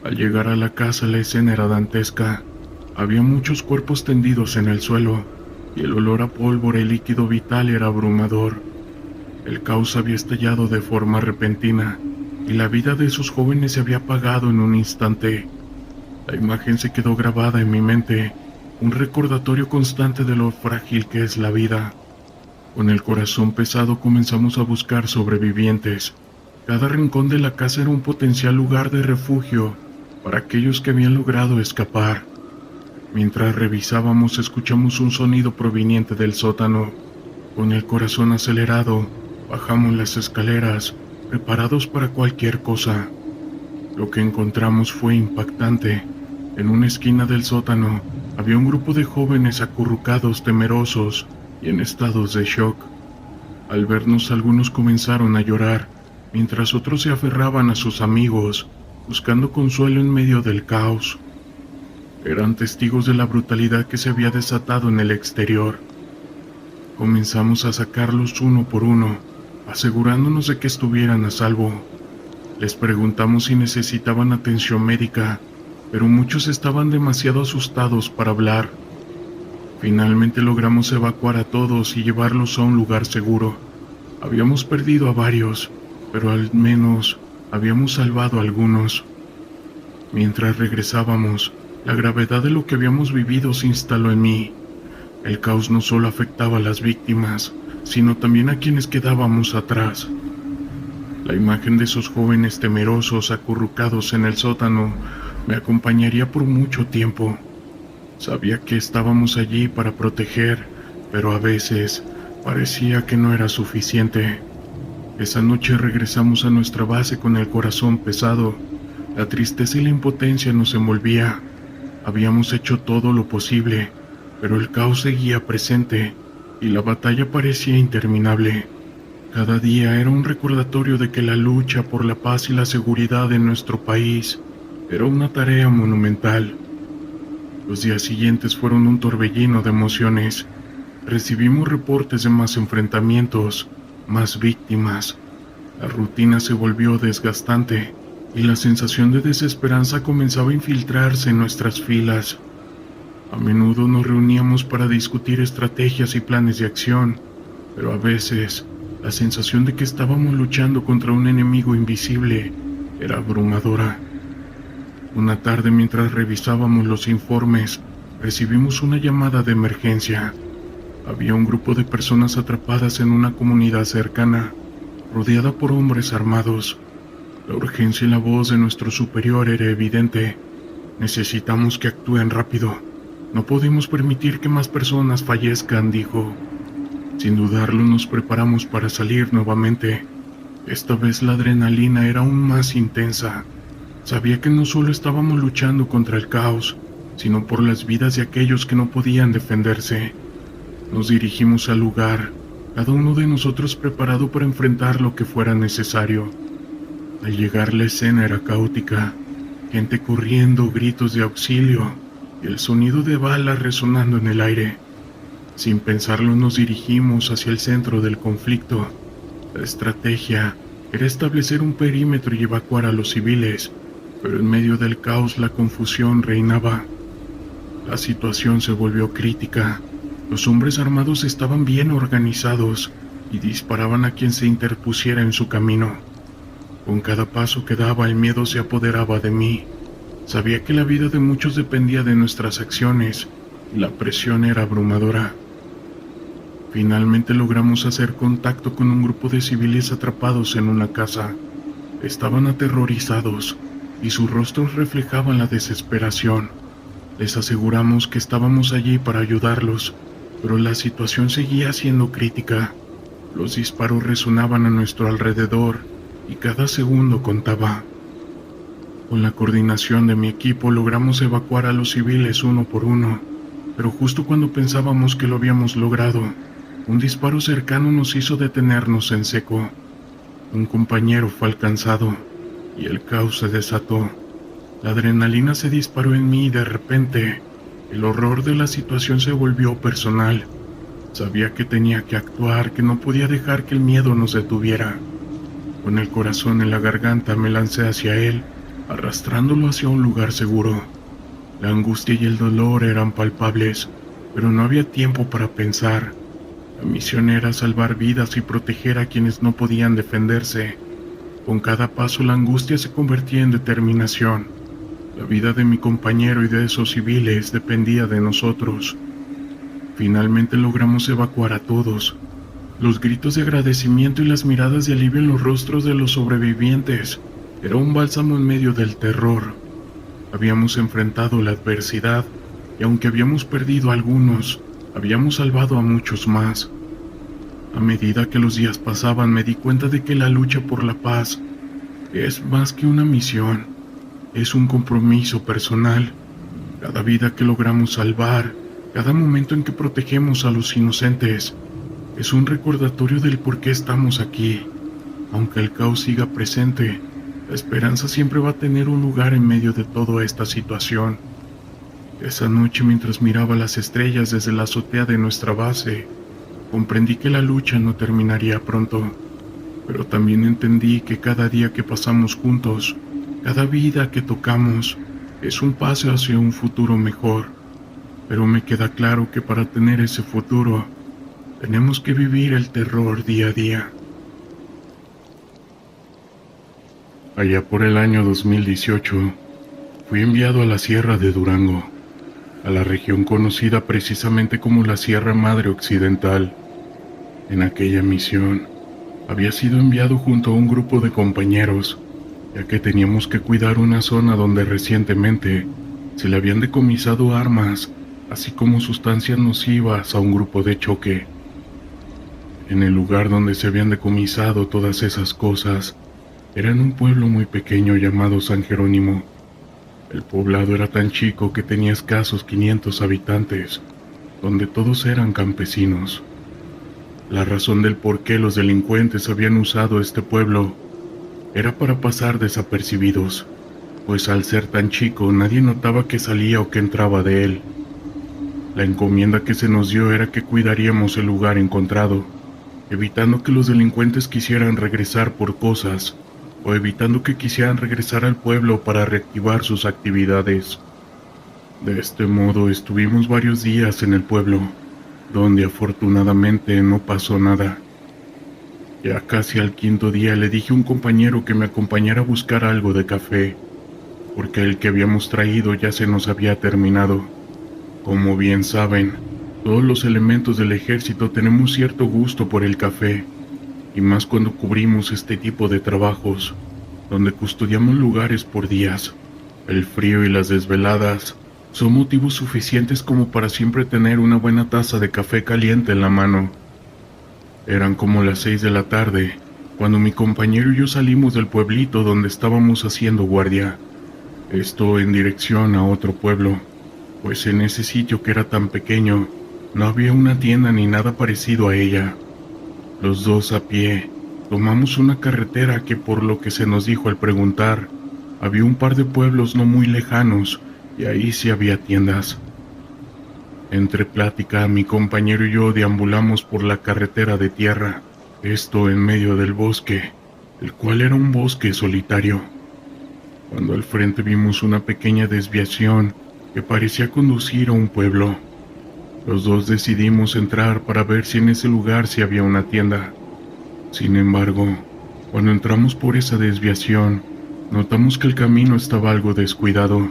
Al llegar a la casa la escena era dantesca. Había muchos cuerpos tendidos en el suelo y el olor a pólvora y líquido vital era abrumador. El caos había estallado de forma repentina y la vida de esos jóvenes se había apagado en un instante. La imagen se quedó grabada en mi mente, un recordatorio constante de lo frágil que es la vida. Con el corazón pesado comenzamos a buscar sobrevivientes. Cada rincón de la casa era un potencial lugar de refugio para aquellos que habían logrado escapar. Mientras revisábamos, escuchamos un sonido proveniente del sótano. Con el corazón acelerado, bajamos las escaleras, preparados para cualquier cosa. Lo que encontramos fue impactante. En una esquina del sótano había un grupo de jóvenes acurrucados, temerosos y en estados de shock. Al vernos, algunos comenzaron a llorar, mientras otros se aferraban a sus amigos, buscando consuelo en medio del caos. Eran testigos de la brutalidad que se había desatado en el exterior. Comenzamos a sacarlos uno por uno, asegurándonos de que estuvieran a salvo. Les preguntamos si necesitaban atención médica, pero muchos estaban demasiado asustados para hablar. Finalmente logramos evacuar a todos y llevarlos a un lugar seguro. Habíamos perdido a varios, pero al menos habíamos salvado a algunos. Mientras regresábamos, la gravedad de lo que habíamos vivido se instaló en mí. El caos no solo afectaba a las víctimas, sino también a quienes quedábamos atrás. La imagen de esos jóvenes temerosos acurrucados en el sótano me acompañaría por mucho tiempo. Sabía que estábamos allí para proteger, pero a veces parecía que no era suficiente. Esa noche regresamos a nuestra base con el corazón pesado. La tristeza y la impotencia nos envolvía. Habíamos hecho todo lo posible, pero el caos seguía presente y la batalla parecía interminable. Cada día era un recordatorio de que la lucha por la paz y la seguridad en nuestro país era una tarea monumental. Los días siguientes fueron un torbellino de emociones. Recibimos reportes de más enfrentamientos, más víctimas. La rutina se volvió desgastante y la sensación de desesperanza comenzaba a infiltrarse en nuestras filas. A menudo nos reuníamos para discutir estrategias y planes de acción, pero a veces la sensación de que estábamos luchando contra un enemigo invisible era abrumadora. Una tarde, mientras revisábamos los informes, recibimos una llamada de emergencia. Había un grupo de personas atrapadas en una comunidad cercana, rodeada por hombres armados. La urgencia en la voz de nuestro superior era evidente. Necesitamos que actúen rápido. No podemos permitir que más personas fallezcan, dijo. Sin dudarlo, nos preparamos para salir nuevamente. Esta vez la adrenalina era aún más intensa. Sabía que no solo estábamos luchando contra el caos, sino por las vidas de aquellos que no podían defenderse. Nos dirigimos al lugar, cada uno de nosotros preparado para enfrentar lo que fuera necesario. Al llegar la escena era caótica, gente corriendo, gritos de auxilio y el sonido de balas resonando en el aire. Sin pensarlo nos dirigimos hacia el centro del conflicto. La estrategia era establecer un perímetro y evacuar a los civiles, pero en medio del caos la confusión reinaba. La situación se volvió crítica. Los hombres armados estaban bien organizados y disparaban a quien se interpusiera en su camino. Con cada paso que daba, el miedo se apoderaba de mí. Sabía que la vida de muchos dependía de nuestras acciones y la presión era abrumadora. Finalmente logramos hacer contacto con un grupo de civiles atrapados en una casa. Estaban aterrorizados y sus rostros reflejaban la desesperación. Les aseguramos que estábamos allí para ayudarlos, pero la situación seguía siendo crítica. Los disparos resonaban a nuestro alrededor y cada segundo contaba. Con la coordinación de mi equipo logramos evacuar a los civiles uno por uno, pero justo cuando pensábamos que lo habíamos logrado, un disparo cercano nos hizo detenernos en seco. Un compañero fue alcanzado y el caos se desató. La adrenalina se disparó en mí y de repente, el horror de la situación se volvió personal. Sabía que tenía que actuar, que no podía dejar que el miedo nos detuviera. Con el corazón en la garganta me lancé hacia él, arrastrándolo hacia un lugar seguro. La angustia y el dolor eran palpables, pero no había tiempo para pensar. La misión era salvar vidas y proteger a quienes no podían defenderse. Con cada paso la angustia se convertía en determinación. La vida de mi compañero y de esos civiles dependía de nosotros. Finalmente logramos evacuar a todos. Los gritos de agradecimiento y las miradas de alivio en los rostros de los sobrevivientes era un bálsamo en medio del terror. Habíamos enfrentado la adversidad y aunque habíamos perdido a algunos, habíamos salvado a muchos más. A medida que los días pasaban me di cuenta de que la lucha por la paz es más que una misión, es un compromiso personal. Cada vida que logramos salvar, cada momento en que protegemos a los inocentes, es un recordatorio del por qué estamos aquí. Aunque el caos siga presente, la esperanza siempre va a tener un lugar en medio de toda esta situación. Esa noche, mientras miraba las estrellas desde la azotea de nuestra base, comprendí que la lucha no terminaría pronto, pero también entendí que cada día que pasamos juntos, cada vida que tocamos, es un paso hacia un futuro mejor. Pero me queda claro que para tener ese futuro, tenemos que vivir el terror día a día. Allá por el año 2018, fui enviado a la Sierra de Durango, a la región conocida precisamente como la Sierra Madre Occidental. En aquella misión, había sido enviado junto a un grupo de compañeros, ya que teníamos que cuidar una zona donde recientemente se le habían decomisado armas, así como sustancias nocivas a un grupo de choque. En el lugar donde se habían decomisado todas esas cosas, era en un pueblo muy pequeño llamado San Jerónimo. El poblado era tan chico que tenía escasos 500 habitantes, donde todos eran campesinos. La razón del por qué los delincuentes habían usado este pueblo era para pasar desapercibidos, pues al ser tan chico nadie notaba que salía o que entraba de él. La encomienda que se nos dio era que cuidaríamos el lugar encontrado, evitando que los delincuentes quisieran regresar por cosas, o evitando que quisieran regresar al pueblo para reactivar sus actividades. De este modo estuvimos varios días en el pueblo, donde afortunadamente no pasó nada. Ya casi al quinto día le dije a un compañero que me acompañara a buscar algo de café, porque el que habíamos traído ya se nos había terminado. Como bien saben, todos los elementos del ejército tenemos cierto gusto por el café, y más cuando cubrimos este tipo de trabajos, donde custodiamos lugares por días. El frío y las desveladas son motivos suficientes como para siempre tener una buena taza de café caliente en la mano. Eran como las 6 de la tarde, cuando mi compañero y yo salimos del pueblito donde estábamos haciendo guardia. Esto en dirección a otro pueblo, pues en ese sitio que era tan pequeño, no había una tienda ni nada parecido a ella. Los dos a pie, Tomamos una carretera que, por lo que se nos dijo al preguntar, había un par de pueblos no muy lejanos y ahí sí había tiendas. Entre plática, mi compañero y yo deambulamos por la carretera de tierra, esto en medio del bosque, el cual era un bosque solitario, cuando al frente vimos una pequeña desviación que parecía conducir a un pueblo. Los dos decidimos entrar para ver si en ese lugar sí había una tienda. Sin embargo, cuando entramos por esa desviación, notamos que el camino estaba algo descuidado.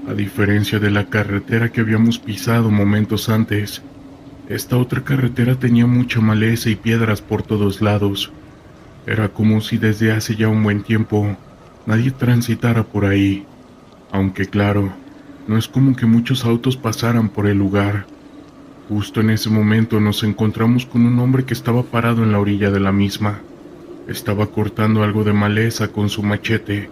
A diferencia de la carretera que habíamos pisado momentos antes, esta otra carretera tenía mucha maleza y piedras por todos lados. Era como si desde hace ya un buen tiempo nadie transitara por ahí, aunque claro, no es como que muchos autos pasaran por el lugar. Justo en ese momento nos encontramos con un hombre que estaba parado en la orilla de la misma. Estaba cortando algo de maleza con su machete.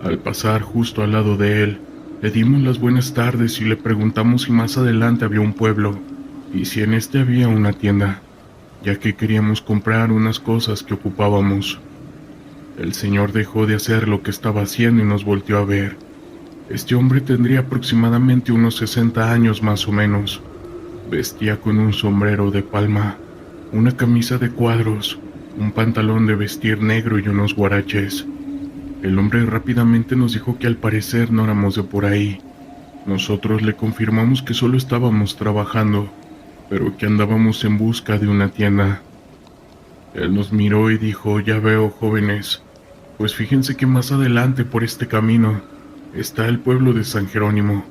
Al pasar justo al lado de él, le dimos las buenas tardes y le preguntamos si más adelante había un pueblo y si en este había una tienda, ya que queríamos comprar unas cosas que ocupábamos. El señor dejó de hacer lo que estaba haciendo y nos volteó a ver. Este hombre tendría aproximadamente unos 60 años más o menos. Vestía con un sombrero de palma, una camisa de cuadros, un pantalón de vestir negro y unos guaraches. El hombre rápidamente nos dijo que al parecer no éramos de por ahí. Nosotros le confirmamos que solo estábamos trabajando, pero que andábamos en busca de una tienda. Él nos miró y dijo: ya veo, jóvenes, pues fíjense que más adelante por este camino está el pueblo de San Jerónimo,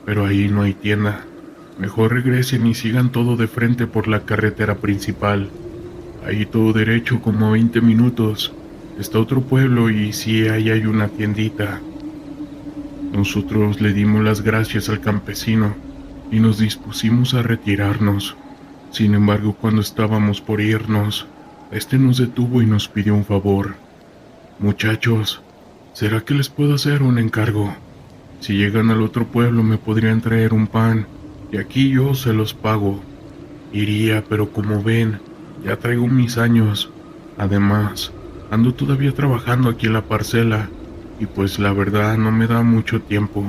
pero ahí no hay tienda. Mejor regresen y sigan todo de frente por la carretera principal. Ahí todo derecho como 20 minutos está otro pueblo y sí, ahí hay una tiendita. Nosotros le dimos las gracias al campesino y nos dispusimos a retirarnos. Sin embargo, cuando estábamos por irnos, este nos detuvo y nos pidió un favor. Muchachos, ¿será que les puedo hacer un encargo? Si llegan al otro pueblo me podrían traer un pan y aquí yo se los pago. Iría, pero como ven, ya traigo mis años. Además, ando todavía trabajando aquí en la parcela y pues la verdad no me da mucho tiempo.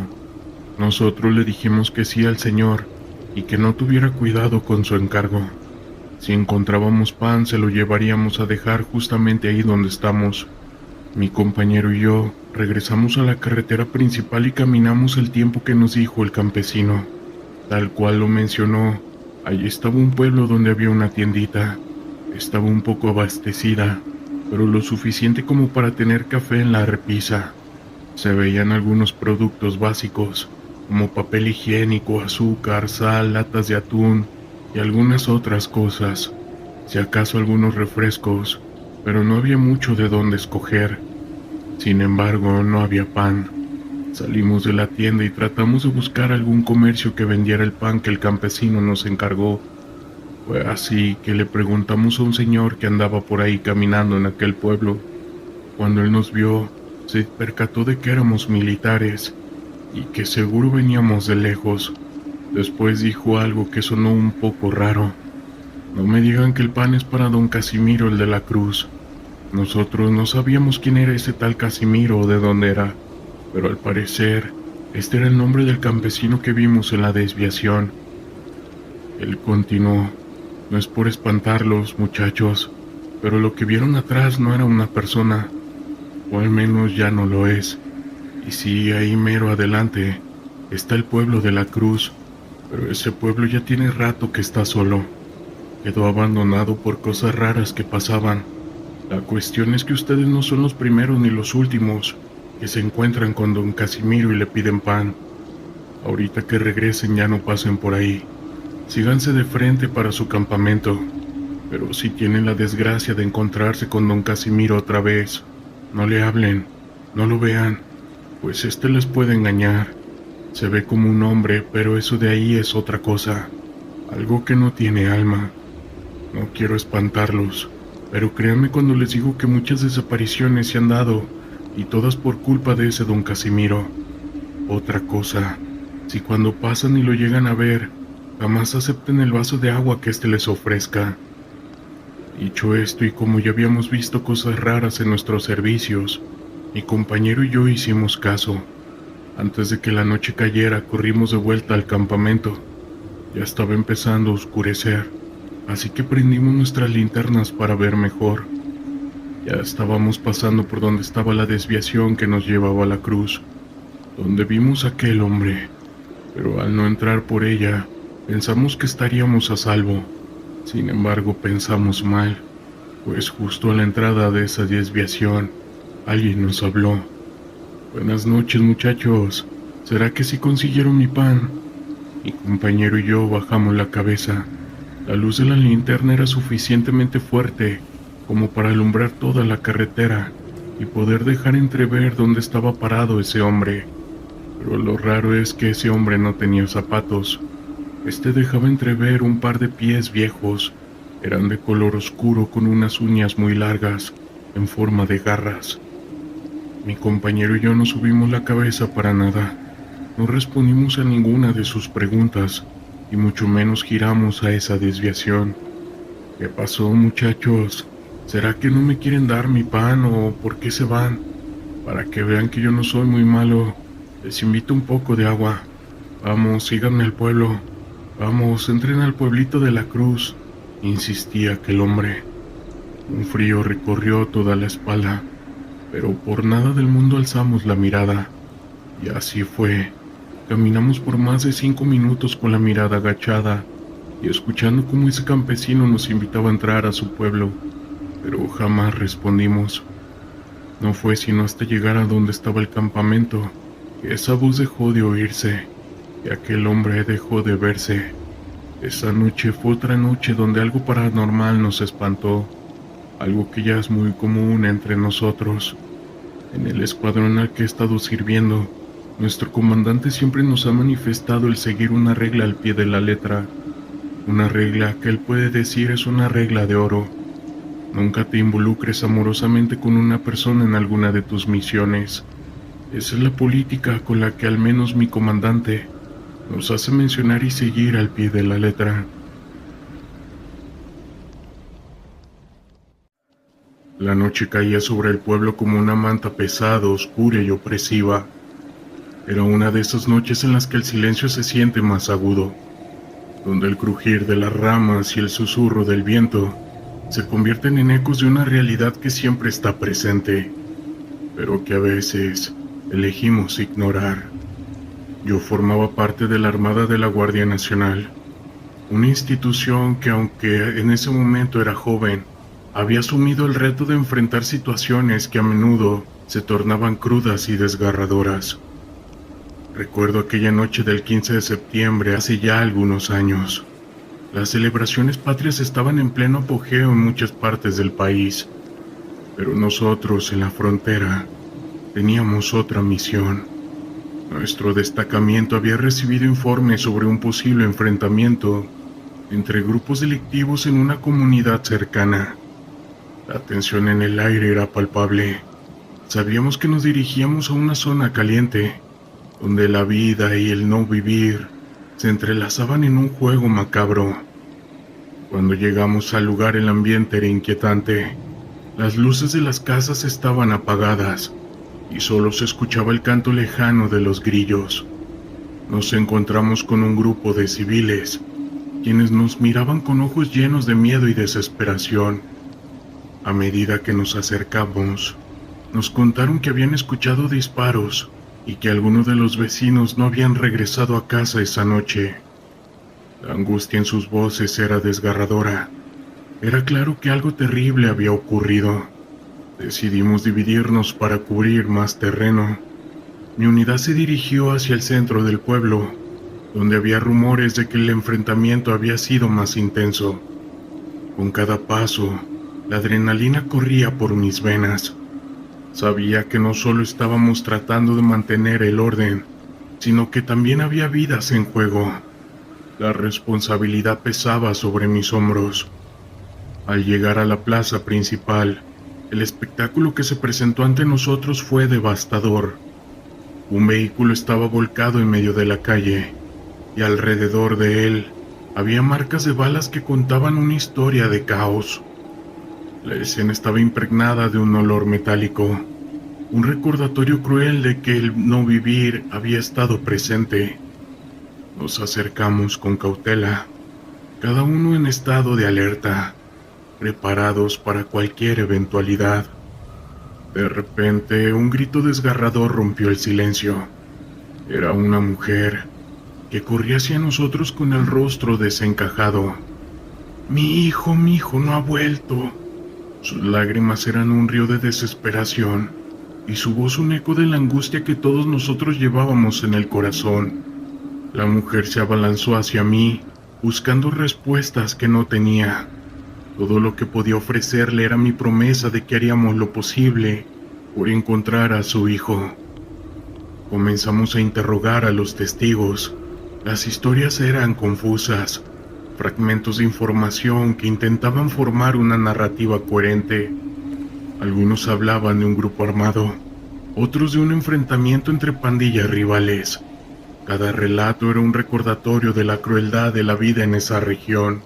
Nosotros le dijimos que sí al señor y que no tuviera cuidado con su encargo. Si encontrábamos pan se lo llevaríamos a dejar justamente ahí donde estamos. Mi compañero y yo regresamos a la carretera principal y caminamos el tiempo que nos dijo el campesino. Tal cual lo mencionó, allí estaba un pueblo donde había una tiendita. Estaba un poco abastecida, pero lo suficiente como para tener café en la repisa. Se veían algunos productos básicos, como papel higiénico, azúcar, sal, latas de atún y algunas otras cosas. Si acaso algunos refrescos, pero no había mucho de dónde escoger. Sin embargo, no había pan. Salimos de la tienda y tratamos de buscar algún comercio que vendiera el pan que el campesino nos encargó. Fue así que le preguntamos a un señor que andaba por ahí caminando en aquel pueblo. Cuando él nos vio, se percató de que éramos militares y que seguro veníamos de lejos. Después dijo algo que sonó un poco raro. No me digan que el pan es para don Casimiro, el de la cruz. Nosotros no sabíamos quién era ese tal Casimiro o de dónde era, pero al parecer, este era el nombre del campesino que vimos en la desviación. Él continuó: no es por espantarlos, muchachos, pero lo que vieron atrás no era una persona, o al menos ya no lo es. Y sí, ahí mero adelante está el pueblo de la Cruz, pero ese pueblo ya tiene rato que está solo. Quedó abandonado por cosas raras que pasaban. La cuestión es que ustedes no son los primeros ni los últimos que se encuentran con don Casimiro y le piden pan. Ahorita que regresen ya no pasen por ahí. Síganse de frente para su campamento. Pero si tienen la desgracia de encontrarse con don Casimiro otra vez, no le hablen, no lo vean, pues este les puede engañar. Se ve como un hombre, pero eso de ahí es otra cosa, algo que no tiene alma. No quiero espantarlos, pero créanme cuando les digo que muchas desapariciones se han dado, y todas por culpa de ese don Casimiro. Otra cosa, si cuando pasan y lo llegan a ver, jamás acepten el vaso de agua que éste les ofrezca. Dicho esto, y como ya habíamos visto cosas raras en nuestros servicios, mi compañero y yo hicimos caso. Antes de que la noche cayera, corrimos de vuelta al campamento. Ya estaba empezando a oscurecer, así que prendimos nuestras linternas para ver mejor. Ya estábamos pasando por donde estaba la desviación que nos llevaba a la cruz, donde vimos a aquel hombre, pero al no entrar por ella, pensamos que estaríamos a salvo. Sin embargo, pensamos mal, pues justo a la entrada de esa desviación, alguien nos habló. Buenas noches, muchachos. ¿Será que sí consiguieron mi pan? Mi compañero y yo bajamos la cabeza. La luz de la linterna era suficientemente fuerte como para alumbrar toda la carretera y poder dejar entrever dónde estaba parado ese hombre. Pero lo raro es que ese hombre no tenía zapatos. Este dejaba entrever un par de pies viejos. Eran de color oscuro con unas uñas muy largas, en forma de garras. Mi compañero y yo no subimos la cabeza para nada. No respondimos a ninguna de sus preguntas, y mucho menos giramos a esa desviación. ¿Qué pasó, muchachos? ¿Será que no me quieren dar mi pan o por qué se van? Para que vean que yo no soy muy malo, les invito un poco de agua. Vamos, síganme al pueblo. Vamos, entren al pueblito de la Cruz, insistía aquel hombre. Un frío recorrió toda la espalda, pero por nada del mundo alzamos la mirada. Y así fue. Caminamos por más de 5 minutos con la mirada agachada y escuchando cómo ese campesino nos invitaba a entrar a su pueblo, pero jamás respondimos. No fue sino hasta llegar a donde estaba el campamento que esa voz dejó de oírse y aquel hombre dejó de verse. Esa noche fue otra noche donde algo paranormal nos espantó, algo que ya es muy común entre nosotros. En el escuadrón al que he estado sirviendo, nuestro comandante siempre nos ha manifestado el seguir una regla al pie de la letra, una regla que él puede decir es una regla de oro. Nunca te involucres amorosamente con una persona en alguna de tus misiones. Esa es la política con la que al menos mi comandante nos hace mencionar y seguir al pie de la letra. La noche caía sobre el pueblo como una manta pesada, oscura y opresiva. Era una de esas noches en las que el silencio se siente más agudo, donde el crujir de las ramas y el susurro del viento se convierten en ecos de una realidad que siempre está presente, pero que a veces elegimos ignorar. Yo formaba parte de la Armada de la Guardia Nacional, una institución que, aunque en ese momento era joven, había asumido el reto de enfrentar situaciones que a menudo se tornaban crudas y desgarradoras. Recuerdo aquella noche del 15 de septiembre hace ya algunos años. Las celebraciones patrias estaban en pleno apogeo en muchas partes del país, pero nosotros en la frontera teníamos otra misión. Nuestro destacamento había recibido informes sobre un posible enfrentamiento entre grupos delictivos en una comunidad cercana. La tensión en el aire era palpable. Sabíamos que nos dirigíamos a una zona caliente, donde la vida y el no vivir se entrelazaban en un juego macabro. Cuando llegamos al lugar, el ambiente era inquietante. Las luces de las casas estaban apagadas y solo se escuchaba el canto lejano de los grillos. Nos encontramos con un grupo de civiles, quienes nos miraban con ojos llenos de miedo y desesperación. A medida que nos acercamos, nos contaron que habían escuchado disparos y que algunos de los vecinos no habían regresado a casa esa noche. La angustia en sus voces era desgarradora. Era claro que algo terrible había ocurrido. Decidimos dividirnos para cubrir más terreno. Mi unidad se dirigió hacia el centro del pueblo, donde había rumores de que el enfrentamiento había sido más intenso. Con cada paso, la adrenalina corría por mis venas. Sabía que no solo estábamos tratando de mantener el orden, sino que también había vidas en juego. La responsabilidad pesaba sobre mis hombros. Al llegar a la plaza principal, el espectáculo que se presentó ante nosotros fue devastador. Un vehículo estaba volcado en medio de la calle, y alrededor de él había marcas de balas que contaban una historia de caos. La escena estaba impregnada de un olor metálico, un recordatorio cruel de que el no vivir había estado presente. Nos acercamos con cautela, cada uno en estado de alerta, preparados para cualquier eventualidad. De repente, un grito desgarrador rompió el silencio. Era una mujer que corría hacia nosotros con el rostro desencajado. Mi hijo no ha vuelto. Sus lágrimas eran un río de desesperación y su voz un eco de la angustia que todos nosotros llevábamos en el corazón. La mujer se abalanzó hacia mí, buscando respuestas que no tenía. Todo lo que podía ofrecerle era mi promesa de que haríamos lo posible por encontrar a su hijo. Comenzamos a interrogar a los testigos. Las historias eran confusas, fragmentos de información que intentaban formar una narrativa coherente. Algunos hablaban de un grupo armado, otros de un enfrentamiento entre pandillas rivales. Cada relato era un recordatorio de la crueldad de la vida en esa región.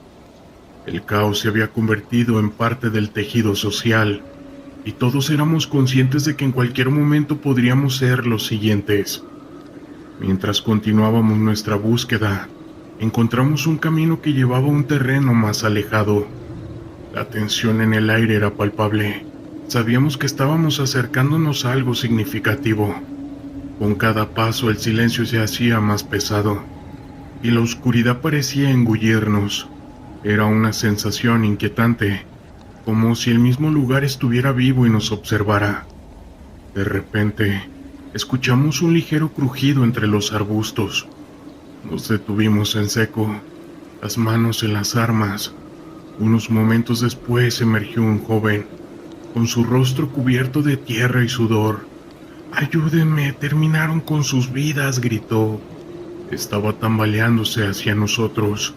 El caos se había convertido en parte del tejido social, y todos éramos conscientes de que en cualquier momento podríamos ser los siguientes. Mientras continuábamos nuestra búsqueda, encontramos un camino que llevaba a un terreno más alejado. La tensión en el aire era palpable. Sabíamos que estábamos acercándonos a algo significativo. Con cada paso el silencio se hacía más pesado, y la oscuridad parecía engullirnos. Era una sensación inquietante, como si el mismo lugar estuviera vivo y nos observara. De repente, escuchamos un ligero crujido entre los arbustos. Nos detuvimos en seco, las manos en las armas. Unos momentos después emergió un joven, con su rostro cubierto de tierra y sudor. «¡Ayúdenme! ¡Terminaron con sus vidas!», gritó. Estaba tambaleándose hacia nosotros.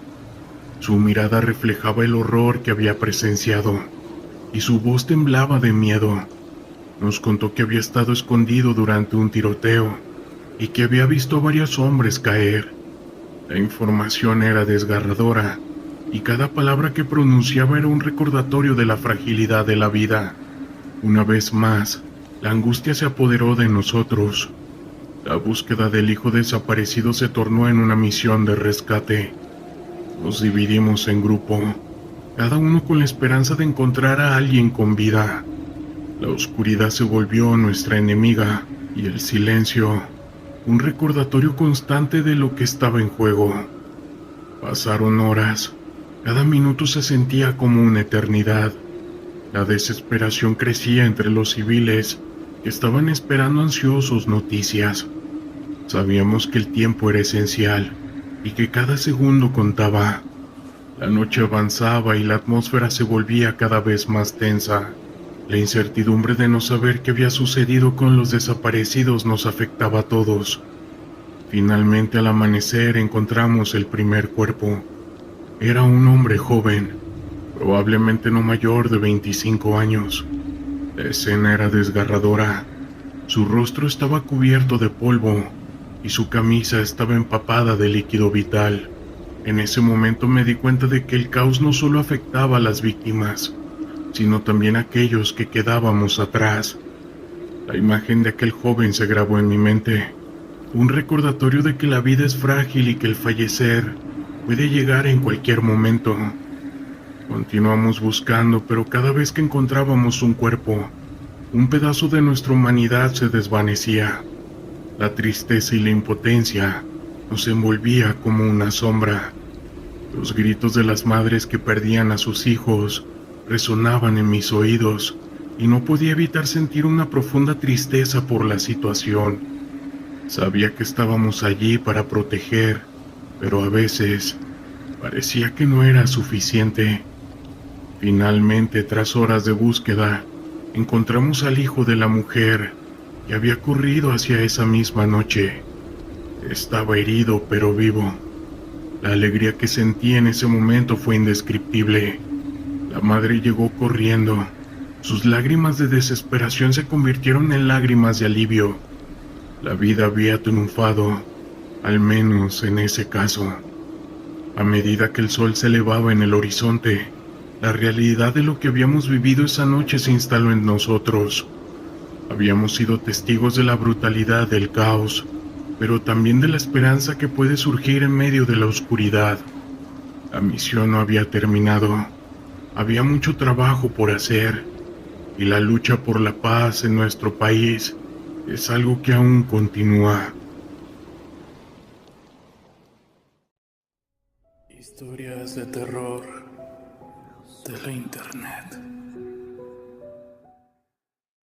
Su mirada reflejaba el horror que había presenciado, y su voz temblaba de miedo. Nos contó que había estado escondido durante un tiroteo, y que había visto a varios hombres caer. La información era desgarradora, y cada palabra que pronunciaba era un recordatorio de la fragilidad de la vida. Una vez más, la angustia se apoderó de nosotros. La búsqueda del hijo desaparecido se tornó en una misión de rescate. Nos dividimos en grupo, cada uno con la esperanza de encontrar a alguien con vida. La oscuridad se volvió nuestra enemiga, y el silencio, un recordatorio constante de lo que estaba en juego. Pasaron horas, cada minuto se sentía como una eternidad. La desesperación crecía entre los civiles, que estaban esperando ansiosos noticias. Sabíamos que el tiempo era esencial y que cada segundo contaba. La noche avanzaba y la atmósfera se volvía cada vez más tensa. La incertidumbre de no saber qué había sucedido con los desaparecidos nos afectaba a todos. Finalmente, al amanecer, encontramos el primer cuerpo. Era un hombre joven, probablemente no mayor de 25 años. La escena era desgarradora. Su rostro estaba cubierto de polvo y su camisa estaba empapada de líquido vital. En ese momento me di cuenta de que el caos no solo afectaba a las víctimas, sino también a aquellos que quedábamos atrás. La imagen de aquel joven se grabó en mi mente, un recordatorio de que la vida es frágil y que el fallecer puede llegar en cualquier momento. Continuamos buscando, pero cada vez que encontrábamos un cuerpo, un pedazo de nuestra humanidad se desvanecía. La tristeza y la impotencia nos envolvía como una sombra. Los gritos de las madres que perdían a sus hijos resonaban en mis oídos y no podía evitar sentir una profunda tristeza por la situación. Sabía que estábamos allí para proteger, pero a veces parecía que no era suficiente. Finalmente, tras horas de búsqueda, encontramos al hijo de la mujer que había corrido hacia esa misma noche. Estaba herido pero vivo. La alegría que sentí en ese momento fue indescriptible. La madre llegó corriendo. Sus lágrimas de desesperación se convirtieron en lágrimas de alivio. La vida había triunfado, al menos en ese caso. A medida que el sol se elevaba en el horizonte, La realidad de lo que habíamos vivido esa noche se instaló en nosotros. Habíamos sido testigos de la brutalidad del caos, pero también de la esperanza que puede surgir en medio de la oscuridad. La misión no había terminado. Había mucho trabajo por hacer, y la lucha por la paz en nuestro país es algo que aún continúa. Historias de terror de la internet.